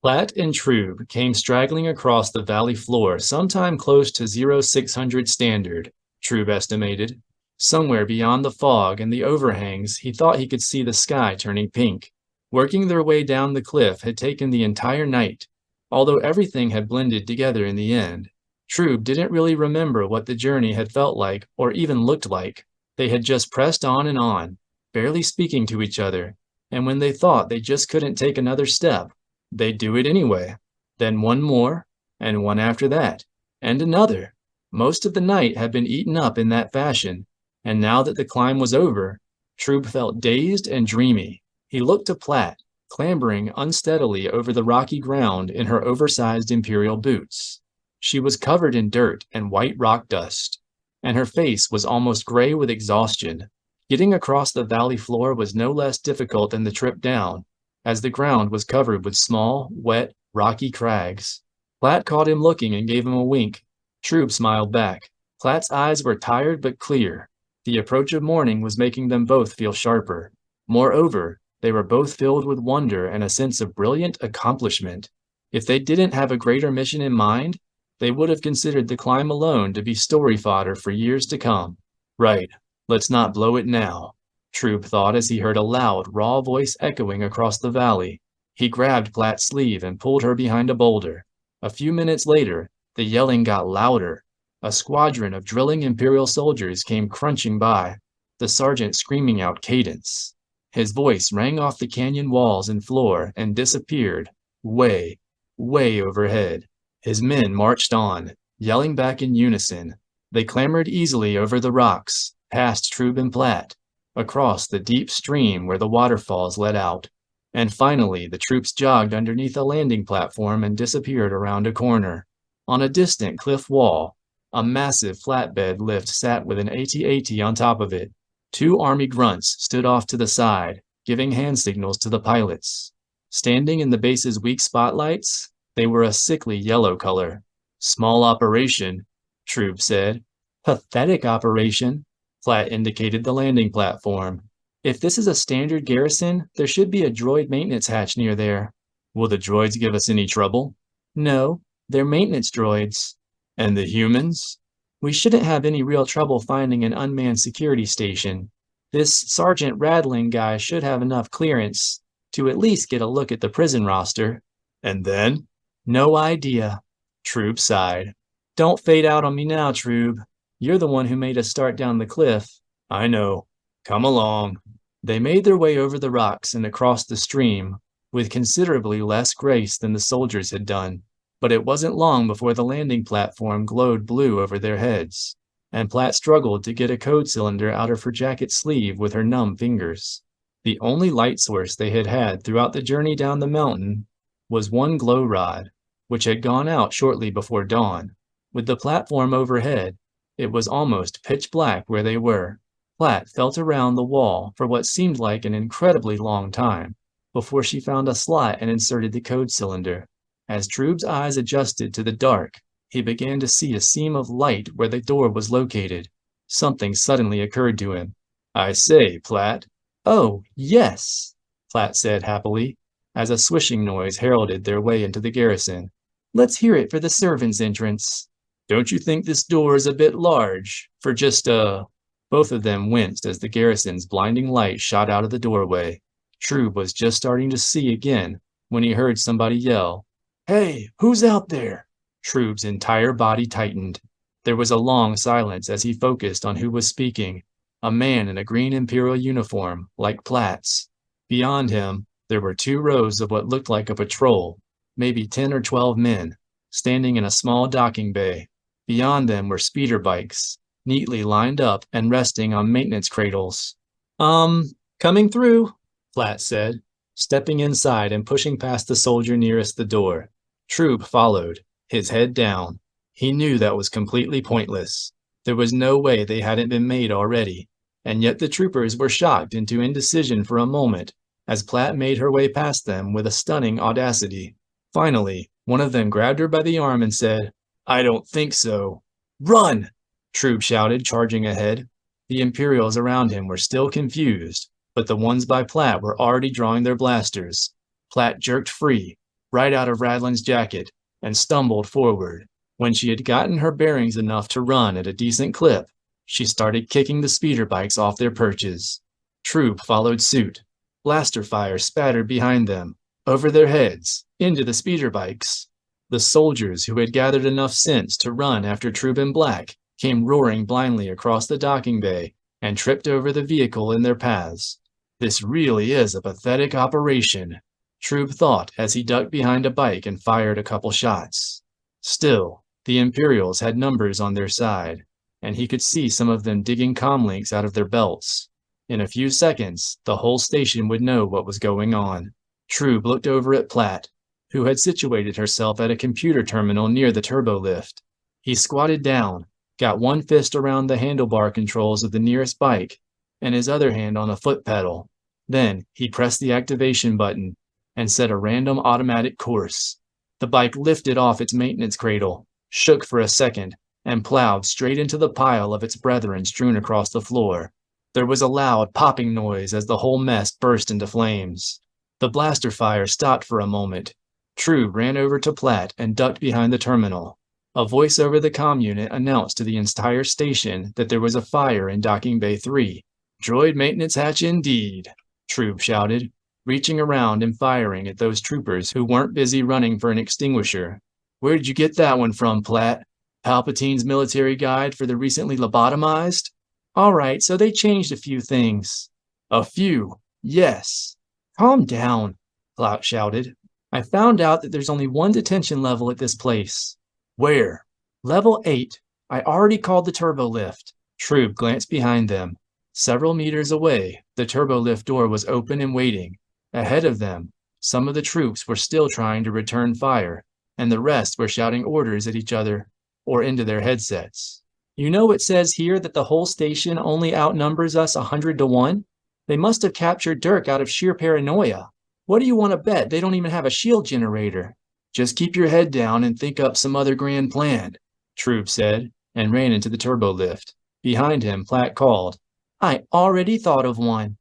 Platt and Trube came straggling across the valley floor sometime close to 0600 standard, Trube estimated. Somewhere beyond the fog and the overhangs, he thought he could see the sky turning pink. Working their way down the cliff had taken the entire night, although everything had blended together in the end. Trube didn't really remember what the journey had felt like or even looked like. They had just pressed on, barely speaking to each other, and when they thought they just couldn't take another step, they'd do it anyway. Then one more, and one after that, and another. Most of the night had been eaten up in that fashion, and now that the climb was over, Trube felt dazed and dreamy. He looked to Platt, clambering unsteadily over the rocky ground in her oversized Imperial boots. She was covered in dirt and white rock dust, and her face was almost gray with exhaustion. Getting across the valley floor was no less difficult than the trip down, as the ground was covered with small, wet, rocky crags. Platt caught him looking and gave him a wink. Trube smiled back. Platt's eyes were tired but clear. The approach of morning was making them both feel sharper. Moreover, they were both filled with wonder and a sense of brilliant accomplishment. If they didn't have a greater mission in mind, they would have considered the climb alone to be story fodder for years to come. Right, let's not blow it now, Trube thought as he heard a loud, raw voice echoing across the valley. He grabbed Platt's sleeve and pulled her behind a boulder. A few minutes later, the yelling got louder. A squadron of drilling Imperial soldiers came crunching by, the sergeant screaming out cadence. His voice rang off the canyon walls and floor and disappeared, way, way overhead. His men marched on, yelling back in unison. They clambered easily over the rocks, past Trube and Platt, across the deep stream where the waterfalls led out. And finally, the troops jogged underneath a landing platform and disappeared around a corner. On a distant cliff wall, a massive flatbed lift sat with an AT-AT on top of it. Two army grunts stood off to the side, giving hand signals to the pilots. Standing in the base's weak spotlights, they were a sickly yellow color. Small operation, Trube said. Pathetic operation, Platt indicated the landing platform. If this is a standard garrison, there should be a droid maintenance hatch near there. Will the droids give us any trouble? No, they're maintenance droids. And the humans? We shouldn't have any real trouble finding an unmanned security station. This Sergeant Radling guy should have enough clearance to at least get a look at the prison roster. And then? No idea. Trube sighed. Don't fade out on me now, Trube. You're the one who made us start down the cliff. I know. Come along. They made their way over the rocks and across the stream, with considerably less grace than the soldiers had done. But it wasn't long before the landing platform glowed blue over their heads, and Platt struggled to get a code cylinder out of her jacket sleeve with her numb fingers. The only light source they had had throughout the journey down the mountain was one glow rod, which had gone out shortly before dawn. With the platform overhead, it was almost pitch black where they were. Platt felt around the wall for what seemed like an incredibly long time before she found a slot and inserted the code cylinder. As Trube's eyes adjusted to the dark, he began to see a seam of light where the door was located. Something suddenly occurred to him. I say, Platt. Oh, yes, Platt said happily, as a swishing noise heralded their way into the garrison. Let's hear it for the servants' entrance. Don't you think this door is a bit large for just a... Both of them winced as the garrison's blinding light shot out of the doorway. Trube was just starting to see again when he heard somebody yell, Hey, who's out there? Trube's entire body tightened. There was a long silence as he focused on who was speaking, a man in a green Imperial uniform, like Platt's. Beyond him, there were 2 rows of what looked like a patrol, maybe 10 or 12 men, standing in a small docking bay. Beyond them were speeder bikes, neatly lined up and resting on maintenance cradles. Coming through, Platt said, stepping inside and pushing past the soldier nearest the door. Trube followed, his head down. He knew that was completely pointless. There was no way they hadn't been made already, and yet the troopers were shocked into indecision for a moment as Platt made her way past them with a stunning audacity. Finally, one of them grabbed her by the arm and said, "I don't think so." "Run!" Troob shouted, charging ahead. The Imperials around him were still confused, but the ones by Platt were already drawing their blasters. Platt jerked free, right out of Radlin's jacket, and stumbled forward. When she had gotten her bearings enough to run at a decent clip, she started kicking the speeder bikes off their perches. Troob followed suit. Blaster fire spattered behind them, over their heads, into the speeder bikes. The soldiers who had gathered enough sense to run after Troob in black came roaring blindly across the docking bay and tripped over the vehicle in their paths. This really is a pathetic operation, Troob thought as he ducked behind a bike and fired a couple shots. Still, the Imperials had numbers on their side, and he could see some of them digging comlinks out of their belts. In a few seconds, the whole station would know what was going on. Troob looked over at Platt, who had situated herself at a computer terminal near the turbo lift. He squatted down, got one fist around the handlebar controls of the nearest bike, and his other hand on a foot pedal. Then he pressed the activation button and set a random automatic course. The bike lifted off its maintenance cradle, shook for a second, and plowed straight into the pile of its brethren strewn across the floor. There was a loud popping noise as the whole mess burst into flames. The blaster fire stopped for a moment. Troob ran over to Platt and ducked behind the terminal. A voice over the comm unit announced to the entire station that there was a fire in Docking Bay 3. "Droid maintenance hatch indeed," Troob shouted, reaching around and firing at those troopers who weren't busy running for an extinguisher. "Where'd you get that one from, Platt? Palpatine's military guide for the recently lobotomized?" "All right, so they changed a few things." "A few, yes." "Calm down," Platt shouted. "I found out that there's only one detention level at this place." "Where?" "Level 8. I already called the turbo lift." Troob glanced behind them. Several meters away, the turbo lift door was open and waiting. Ahead of them, some of the troops were still trying to return fire, and the rest were shouting orders at each other or into their headsets. "You know it says here that the whole station only outnumbers us 100 to 1? They must have captured Dirk out of sheer paranoia. What do you want to bet they don't even have a shield generator?" "Just keep your head down and think up some other grand plan," Troob said, and ran into the turbo lift. Behind him, Platt called, "I already thought of one."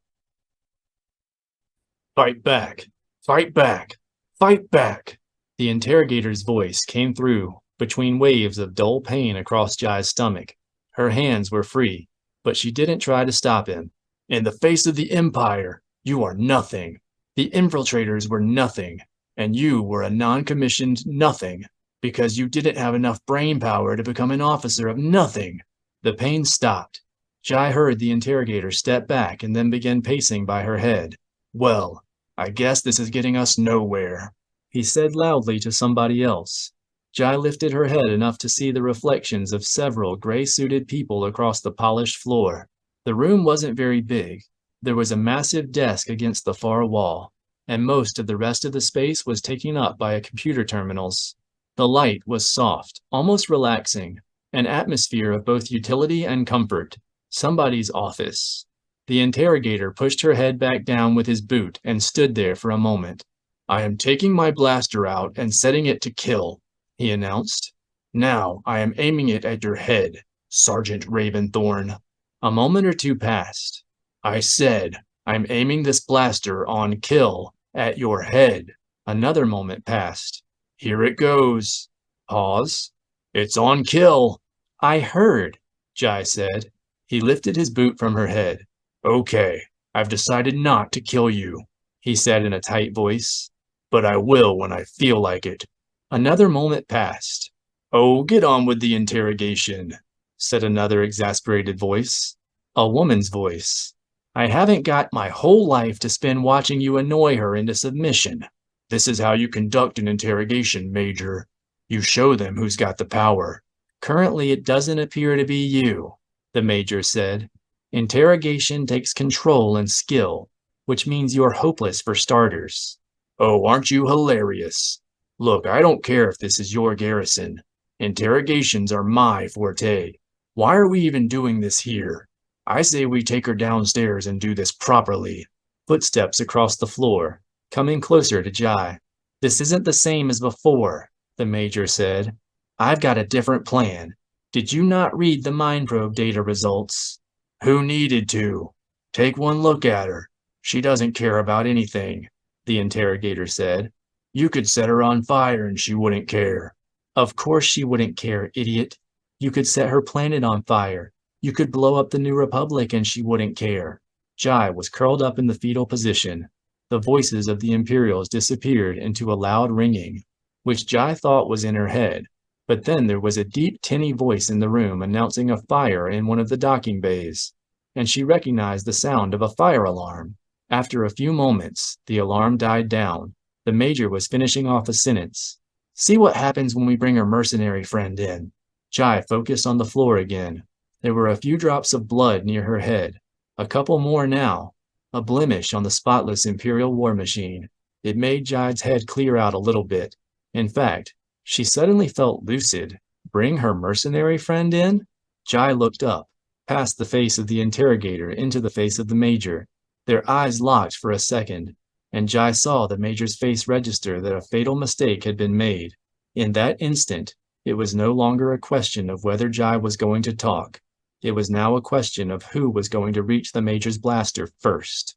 "Fight back! Fight back! Fight back!" The interrogator's voice came through between waves of dull pain across Jai's stomach. Her hands were free, but she didn't try to stop him. "In the face of the Empire, you are nothing. The infiltrators were nothing, and you were a non-commissioned nothing, because you didn't have enough brain power to become an officer of nothing." The pain stopped. Jai heard the interrogator step back and then begin pacing by her head. "Well, I guess this is getting us nowhere," he said loudly to somebody else. Jai lifted her head enough to see the reflections of several gray-suited people across the polished floor. The room wasn't very big. There was a massive desk against the far wall, and most of the rest of the space was taken up by computer terminals. The light was soft, almost relaxing, an atmosphere of both utility and comfort. Somebody's office. The interrogator pushed her head back down with his boot and stood there for a moment. "I am taking my blaster out and setting it to kill," he announced. "Now I am aiming it at your head, Sergeant Raventhorn." A moment or two passed. "I said, I'm aiming this blaster on kill at your head." Another moment passed. "Here it goes." Pause. "It's on kill." "I heard," Jai said. He lifted his boot from her head. "Okay, I've decided not to kill you," he said in a tight voice. "But I will when I feel like it." Another moment passed. "Oh, get on with the interrogation," said another exasperated voice. A woman's voice. "I haven't got my whole life to spend watching you annoy her into submission. This is how you conduct an interrogation, Major. You show them who's got the power." "Currently, it doesn't appear to be you," the Major said. "Interrogation takes control and skill, which means you're hopeless for starters." "Oh, aren't you hilarious? Look, I don't care if this is your garrison. Interrogations are my forte. Why are we even doing this here? I say we take her downstairs and do this properly." Footsteps across the floor, coming closer to Jai. "This isn't the same as before," the major said. "I've got a different plan. Did you not read the mind probe data results?" "Who needed to? Take one look at her. She doesn't care about anything," the interrogator said. "You could set her on fire and she wouldn't care." "Of course she wouldn't care, idiot. You could set her planet on fire. You could blow up the New Republic and she wouldn't care." Jai was curled up in the fetal position. The voices of the Imperials disappeared into a loud ringing, which Jai thought was in her head. But then there was a deep, tinny voice in the room announcing a fire in one of the docking bays, and she recognized the sound of a fire alarm. After a few moments, the alarm died down. The major was finishing off a sentence. "See what happens when we bring our mercenary friend in." Jai focused on the floor again. There were a few drops of blood near her head. A couple more now. A blemish on the spotless Imperial war machine. It made Jai's head clear out a little bit. In fact, she suddenly felt lucid. Bring her mercenary friend in? Jai looked up, past the face of the interrogator into the face of the major. Their eyes locked for a second, and Jai saw the major's face register that a fatal mistake had been made. In that instant, it was no longer a question of whether Jai was going to talk. It was now a question of who was going to reach the major's blaster first.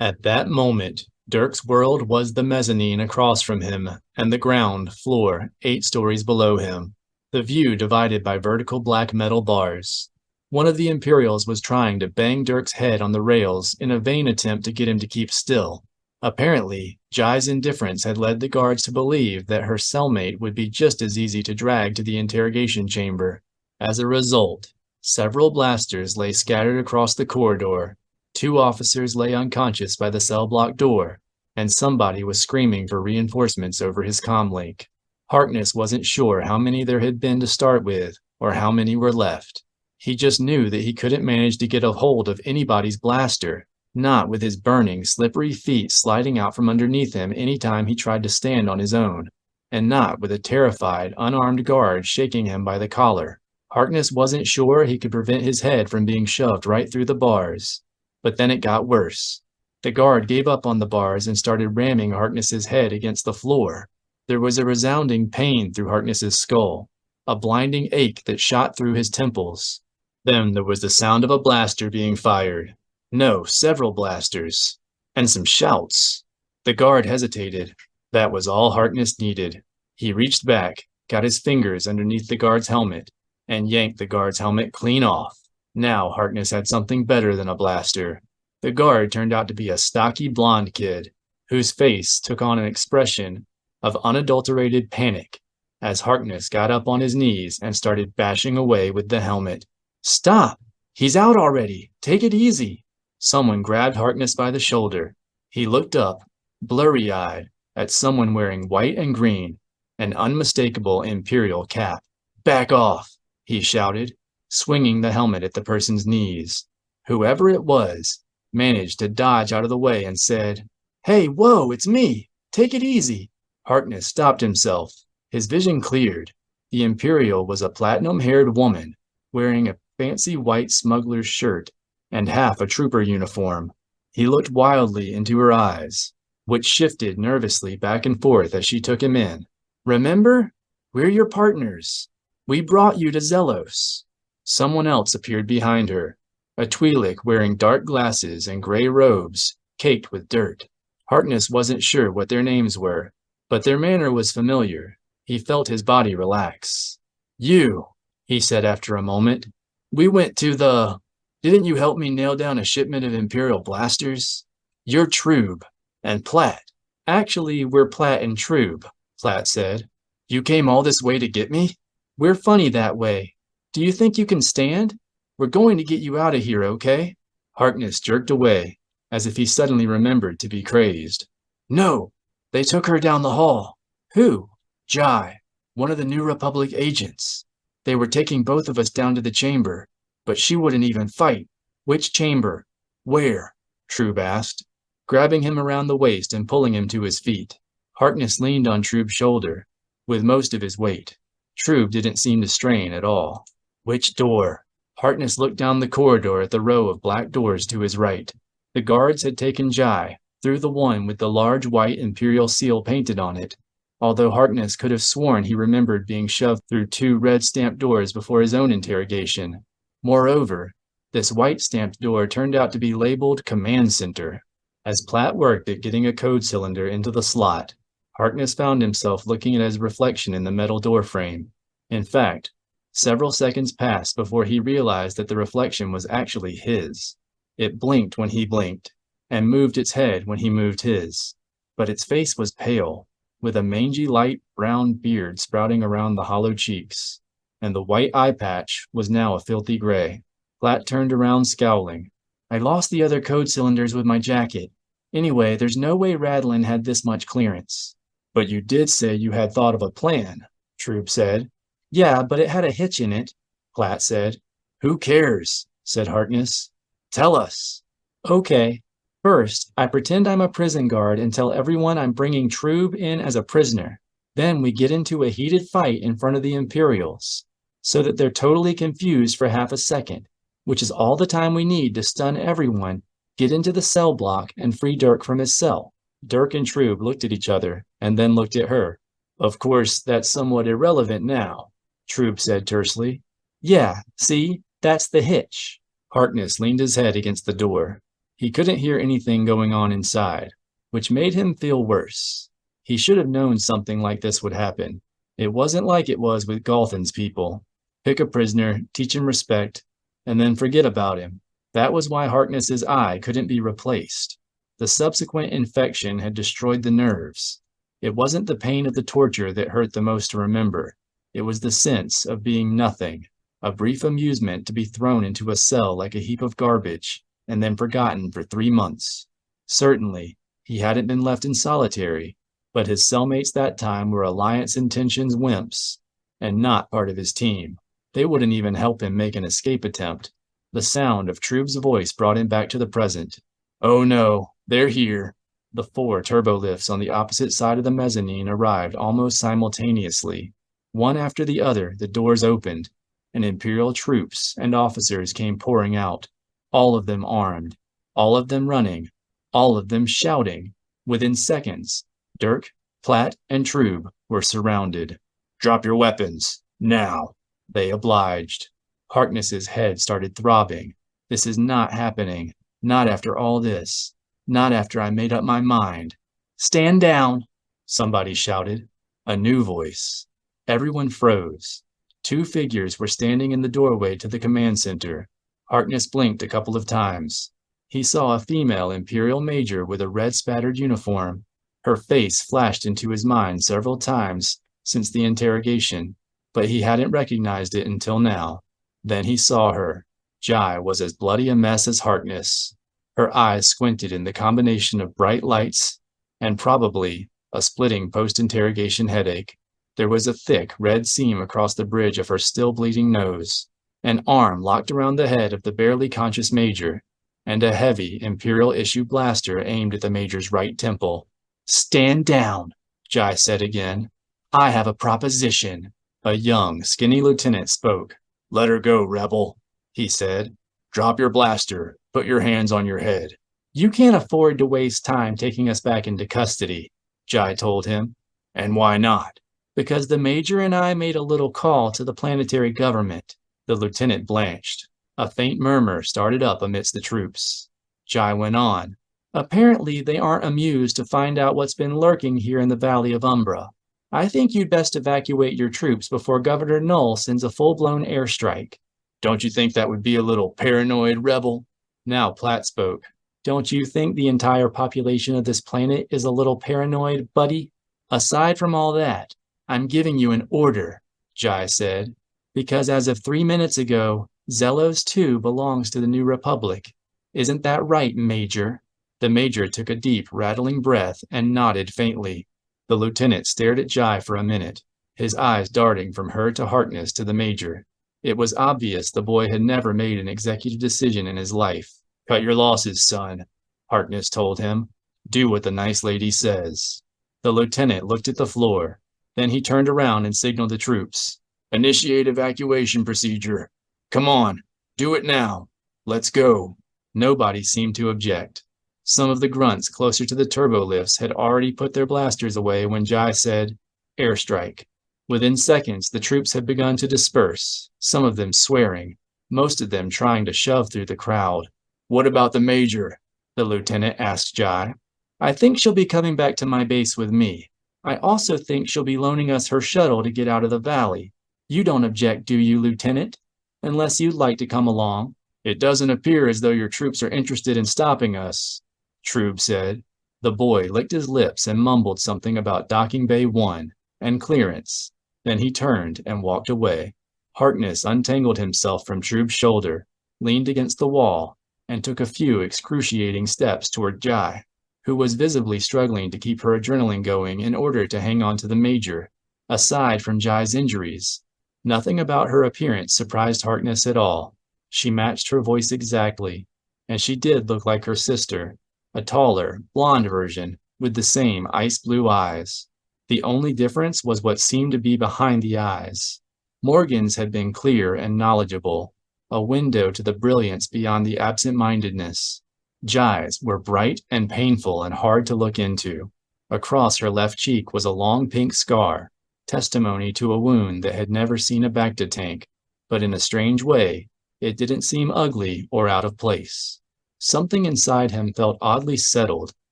At that moment, Dirk's world was the mezzanine across from him, and the ground floor 8 stories below him, the view divided by vertical black metal bars. One of the Imperials was trying to bang Dirk's head on the rails in a vain attempt to get him to keep still. Apparently, Jai's indifference had led the guards to believe that her cellmate would be just as easy to drag to the interrogation chamber. As a result, several blasters lay scattered across the corridor. 2 officers lay unconscious by the cell block door, and somebody was screaming for reinforcements over his comlink. Harkness wasn't sure how many there had been to start with, or how many were left. He just knew that he couldn't manage to get a hold of anybody's blaster, not with his burning, slippery feet sliding out from underneath him any time he tried to stand on his own, and not with a terrified, unarmed guard shaking him by the collar. Harkness wasn't sure he could prevent his head from being shoved right through the bars. But then it got worse. The guard gave up on the bars and started ramming Harkness's head against the floor. There was a resounding pain through Harkness's skull, a blinding ache that shot through his temples. Then there was the sound of a blaster being fired. No, several blasters. And some shouts. The guard hesitated. That was all Harkness needed. He reached back, got his fingers underneath the guard's helmet, and yanked the guard's helmet clean off. Now Harkness had something better than a blaster. The guard turned out to be a stocky blonde kid, whose face took on an expression of unadulterated panic as Harkness got up on his knees and started bashing away with the helmet. "Stop! He's out already! Take it easy!" Someone grabbed Harkness by the shoulder. He looked up, blurry-eyed, at someone wearing white and green, an unmistakable Imperial cap. "Back off!" he shouted, swinging the helmet at the person's knees. Whoever it was managed to dodge out of the way and said, "Hey, whoa, it's me! Take it easy!" Harkness stopped himself. His vision cleared. The Imperial was a platinum-haired woman, wearing a fancy white smuggler's shirt and half a trooper uniform. He looked wildly into her eyes, which shifted nervously back and forth as she took him in. "Remember? We're your partners. We brought you to Zelos." Someone else appeared behind her, a Twi'lek wearing dark glasses and gray robes, caked with dirt. Harkness wasn't sure what their names were, but their manner was familiar. He felt his body relax. "You," he said after a moment. "We went to the... Didn't you help me nail down a shipment of Imperial blasters? You're Troob, and Platt." "Actually, we're Platt and Troob," Platt said. "You came all this way to get me? We're funny that way. Do you think you can stand? We're going to get you out of here, okay?" Harkness jerked away, as if he suddenly remembered to be crazed. "No, they took her down the hall." "Who?" "Jai, one of the New Republic agents. They were taking both of us down to the chamber, but she wouldn't even fight." "Which chamber? Where?" Troob asked, grabbing him around the waist and pulling him to his feet. Harkness leaned on Troob's shoulder, with most of his weight. Troob didn't seem to strain at all. "Which door?" Harkness looked down the corridor at the row of black doors to his right. The guards had taken Jai through the one with the large white Imperial seal painted on it, although Harkness could have sworn he remembered being shoved through 2 red stamped doors before his own interrogation. Moreover, this white stamped door turned out to be labeled Command Center. As Platt worked at getting a code cylinder into the slot, Harkness found himself looking at his reflection in the metal door frame. In fact, several seconds passed before he realized that the reflection was actually his. It blinked when he blinked, and moved its head when he moved his. But its face was pale, with a mangy light brown beard sprouting around the hollow cheeks, and the white eye patch was now a filthy gray. Platt turned around scowling. I lost the other code cylinders with my jacket. Anyway, there's no way Radlin had this much clearance. But you did say you had thought of a plan, Troop said. Yeah, but it had a hitch in it, Platt said. Who cares? Said Harkness. Tell us. Okay. First, I pretend I'm a prison guard and tell everyone I'm bringing Troob in as a prisoner. Then we get into a heated fight in front of the Imperials, so that they're totally confused for half a second, which is all the time we need to stun everyone, get into the cell block, and free Dirk from his cell. Dirk and Troob looked at each other and then looked at her. Of course, that's somewhat irrelevant now, Troob said tersely. Yeah, see, that's the hitch. Harkness leaned his head against the door. He couldn't hear anything going on inside, which made him feel worse. He should have known something like this would happen. It wasn't like it was with Galthan's people. Pick a prisoner, teach him respect, and then forget about him. That was why Harkness's eye couldn't be replaced. The subsequent infection had destroyed the nerves. It wasn't the pain of the torture that hurt the most to remember. It was the sense of being nothing, a brief amusement to be thrown into a cell like a heap of garbage, and then forgotten for 3 months. Certainly, he hadn't been left in solitary, but his cellmates that time were Alliance Intentions wimps, and not part of his team. They wouldn't even help him make an escape attempt. The sound of Troob's voice brought him back to the present. Oh no, they're here. The 4 turbolifts on the opposite side of the mezzanine arrived almost simultaneously. One after the other, the doors opened, and Imperial troops and officers came pouring out, all of them armed, all of them running, all of them shouting. Within seconds, Dirk, Platt, and Troob were surrounded. Drop your weapons, now. They obliged. Harkness's head started throbbing. This is not happening. Not after all this. Not after I made up my mind. Stand down, somebody shouted. A new voice. Everyone froze. 2 figures were standing in the doorway to the command center. Harkness blinked a couple of times. He saw a female Imperial major with a red-spattered uniform. Her face flashed into his mind several times since the interrogation, but he hadn't recognized it until now. Then he saw her. Jai was as bloody a mess as Harkness. Her eyes squinted in the combination of bright lights and probably a splitting post-interrogation headache. There was a thick red seam across the bridge of her still bleeding nose, an arm locked around the head of the barely conscious major, and a heavy Imperial-issue blaster aimed at the major's right temple. Stand down, Jai said again. I have a proposition. A young, skinny lieutenant spoke. Let her go, rebel, he said. Drop your blaster. Put your hands on your head. You can't afford to waste time taking us back into custody, Jai told him. And why not? Because the major and I made a little call to the planetary government. The lieutenant blanched. A faint murmur started up amidst the troops. Jai went on. Apparently, they aren't amused to find out what's been lurking here in the Valley of Umbra. I think you'd best evacuate your troops before Governor Null sends a full-blown airstrike. Don't you think that would be a little paranoid, rebel? Now Platt spoke. Don't you think the entire population of this planet is a little paranoid, buddy? Aside from all that, I'm giving you an order, Jai said, because as of 3 minutes ago, Zelos II belongs to the New Republic. Isn't that right, Major? The Major took a deep, rattling breath and nodded faintly. The lieutenant stared at Jai for a minute, his eyes darting from her to Harkness to the Major. It was obvious the boy had never made an executive decision in his life. Cut your losses, son, Harkness told him. Do what the nice lady says. The lieutenant looked at the floor. Then he turned around and signaled the troops. Initiate evacuation procedure. Come on, do it now. Let's go. Nobody seemed to object. Some of the grunts closer to the turbo lifts had already put their blasters away when Jai said, "Airstrike." Within seconds, the troops had begun to disperse, some of them swearing, most of them trying to shove through the crowd. "What about the major?" the lieutenant asked Jai. "I think she'll be coming back to my base with me. I also think she'll be loaning us her shuttle to get out of the valley. You don't object, do you, Lieutenant? Unless you'd like to come along." "It doesn't appear as though your troops are interested in stopping us," Troob said. The boy licked his lips and mumbled something about docking bay 1 and clearance. Then he turned and walked away. Harkness untangled himself from Troob's shoulder, leaned against the wall, and took a few excruciating steps toward Jai, who was visibly struggling to keep her adrenaline going in order to hang on to the major. Aside from Jai's injuries, nothing about her appearance surprised Harkness at all. She matched her voice exactly, and she did look like her sister, a taller, blonde version with the same ice-blue eyes. The only difference was what seemed to be behind the eyes. Morgan's had been clear and knowledgeable, a window to the brilliance beyond the absent-mindedness. Jai's were bright and painful and hard to look into. Across her left cheek was a long pink scar, testimony to a wound that had never seen a Bacta tank, but in a strange way, it didn't seem ugly or out of place. Something inside him felt oddly settled,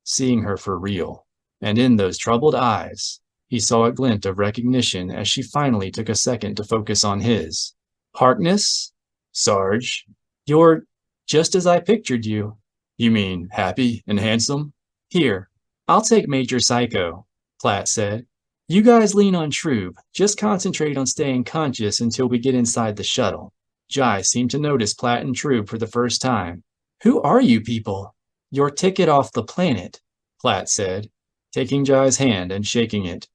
seeing her for real. And in those troubled eyes, he saw a glint of recognition as she finally took a second to focus on his. "Harkness? Sarge, you're just as I pictured you." "You mean happy and handsome?" "Here, I'll take Major Psycho," Platt said. "You guys lean on Troob. Just concentrate on staying conscious until we get inside the shuttle." Jai seemed to notice Platt and Troob for the first time. "Who are you people?" "Your ticket off the planet," Platt said, taking Jai's hand and shaking it.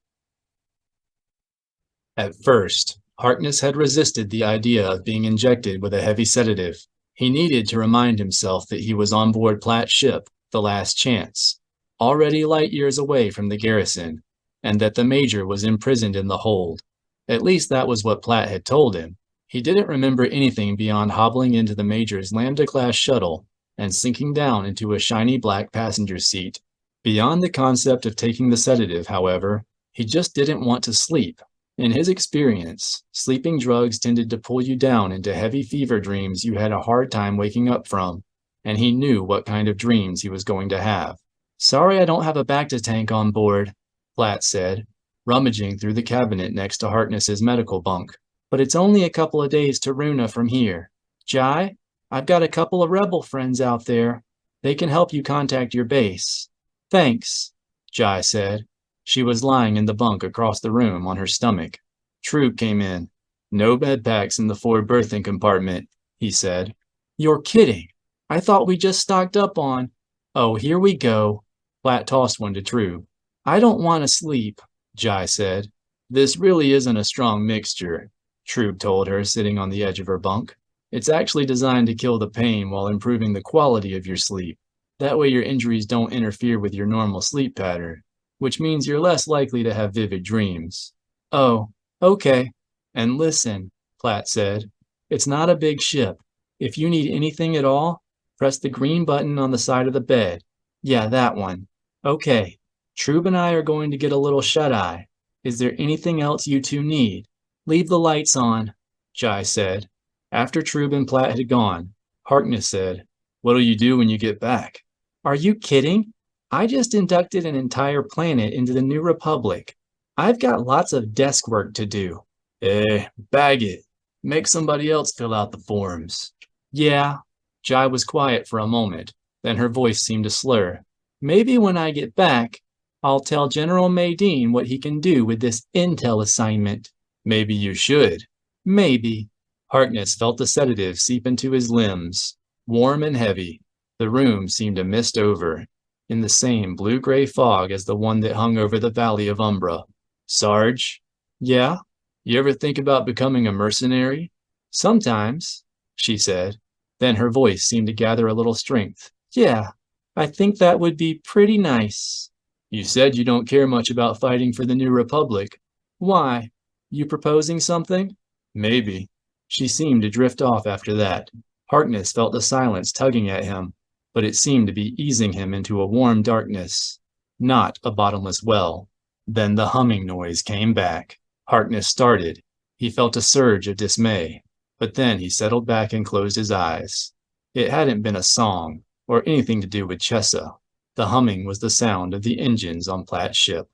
At first, Harkness had resisted the idea of being injected with a heavy sedative. He needed to remind himself that he was on board Platt's ship, the Last Chance, already light years away from the garrison, and that the major was imprisoned in the hold. At least that was what Platt had told him. He didn't remember anything beyond hobbling into the major's Lambda-class shuttle and sinking down into a shiny black passenger seat. Beyond the concept of taking the sedative, however, he just didn't want to sleep. In his experience, sleeping drugs tended to pull you down into heavy fever dreams you had a hard time waking up from, and he knew what kind of dreams he was going to have. "Sorry I don't have a Bacta tank on board," Platt said, rummaging through the cabinet next to Harkness's medical bunk. "But it's only a couple of days to Runa from here. Jai, I've got a couple of rebel friends out there. They can help you contact your base." "Thanks," Jai said. She was lying in the bunk across the room on her stomach. Troob came in. "No bed packs in the forward berthing compartment," he said. "You're kidding. I thought we just stocked up on—" "Oh, here we go." Platt tossed one to Troob. "I don't want to sleep," Jai said. "This really isn't a strong mixture," Troob told her, sitting on the edge of her bunk. "It's actually designed to kill the pain while improving the quality of your sleep. That way your injuries don't interfere with your normal sleep pattern, which means you're less likely to have vivid dreams." "Oh, okay. And listen," Platt said, "it's not a big ship. If you need anything at all, press the green button on the side of the bed. Yeah, that one. Okay, Troob and I are going to get a little shut-eye. Is there anything else you two need?" "Leave the lights on," Jai said. After Troob and Platt had gone, Harkness said, "What'll you do when you get back?" "Are you kidding? I just inducted an entire planet into the New Republic. I've got lots of desk work to do." Bag it. Make somebody else fill out the forms." "Yeah." Jai was quiet for a moment, then her voice seemed to slur. "Maybe when I get back, I'll tell General Maydean what he can do with this intel assignment." "Maybe you should." "Maybe." Harkness felt the sedative seep into his limbs, warm and heavy. The room seemed to mist over, in the same blue-gray fog as the one that hung over the Valley of Umbra. "Sarge?" "Yeah?" "You ever think about becoming a mercenary?" "Sometimes," she said. Then her voice seemed to gather a little strength. "Yeah, I think that would be pretty nice." "You said you don't care much about fighting for the New Republic." "Why? You proposing something?" "Maybe." She seemed to drift off after that. Harkness felt the silence tugging at him, but it seemed to be easing him into a warm darkness, not a bottomless well. Then the humming noise came back. Harkness started. He felt a surge of dismay, but then he settled back and closed his eyes. It hadn't been a song, or anything to do with Chessa. The humming was the sound of the engines on Platt's ship.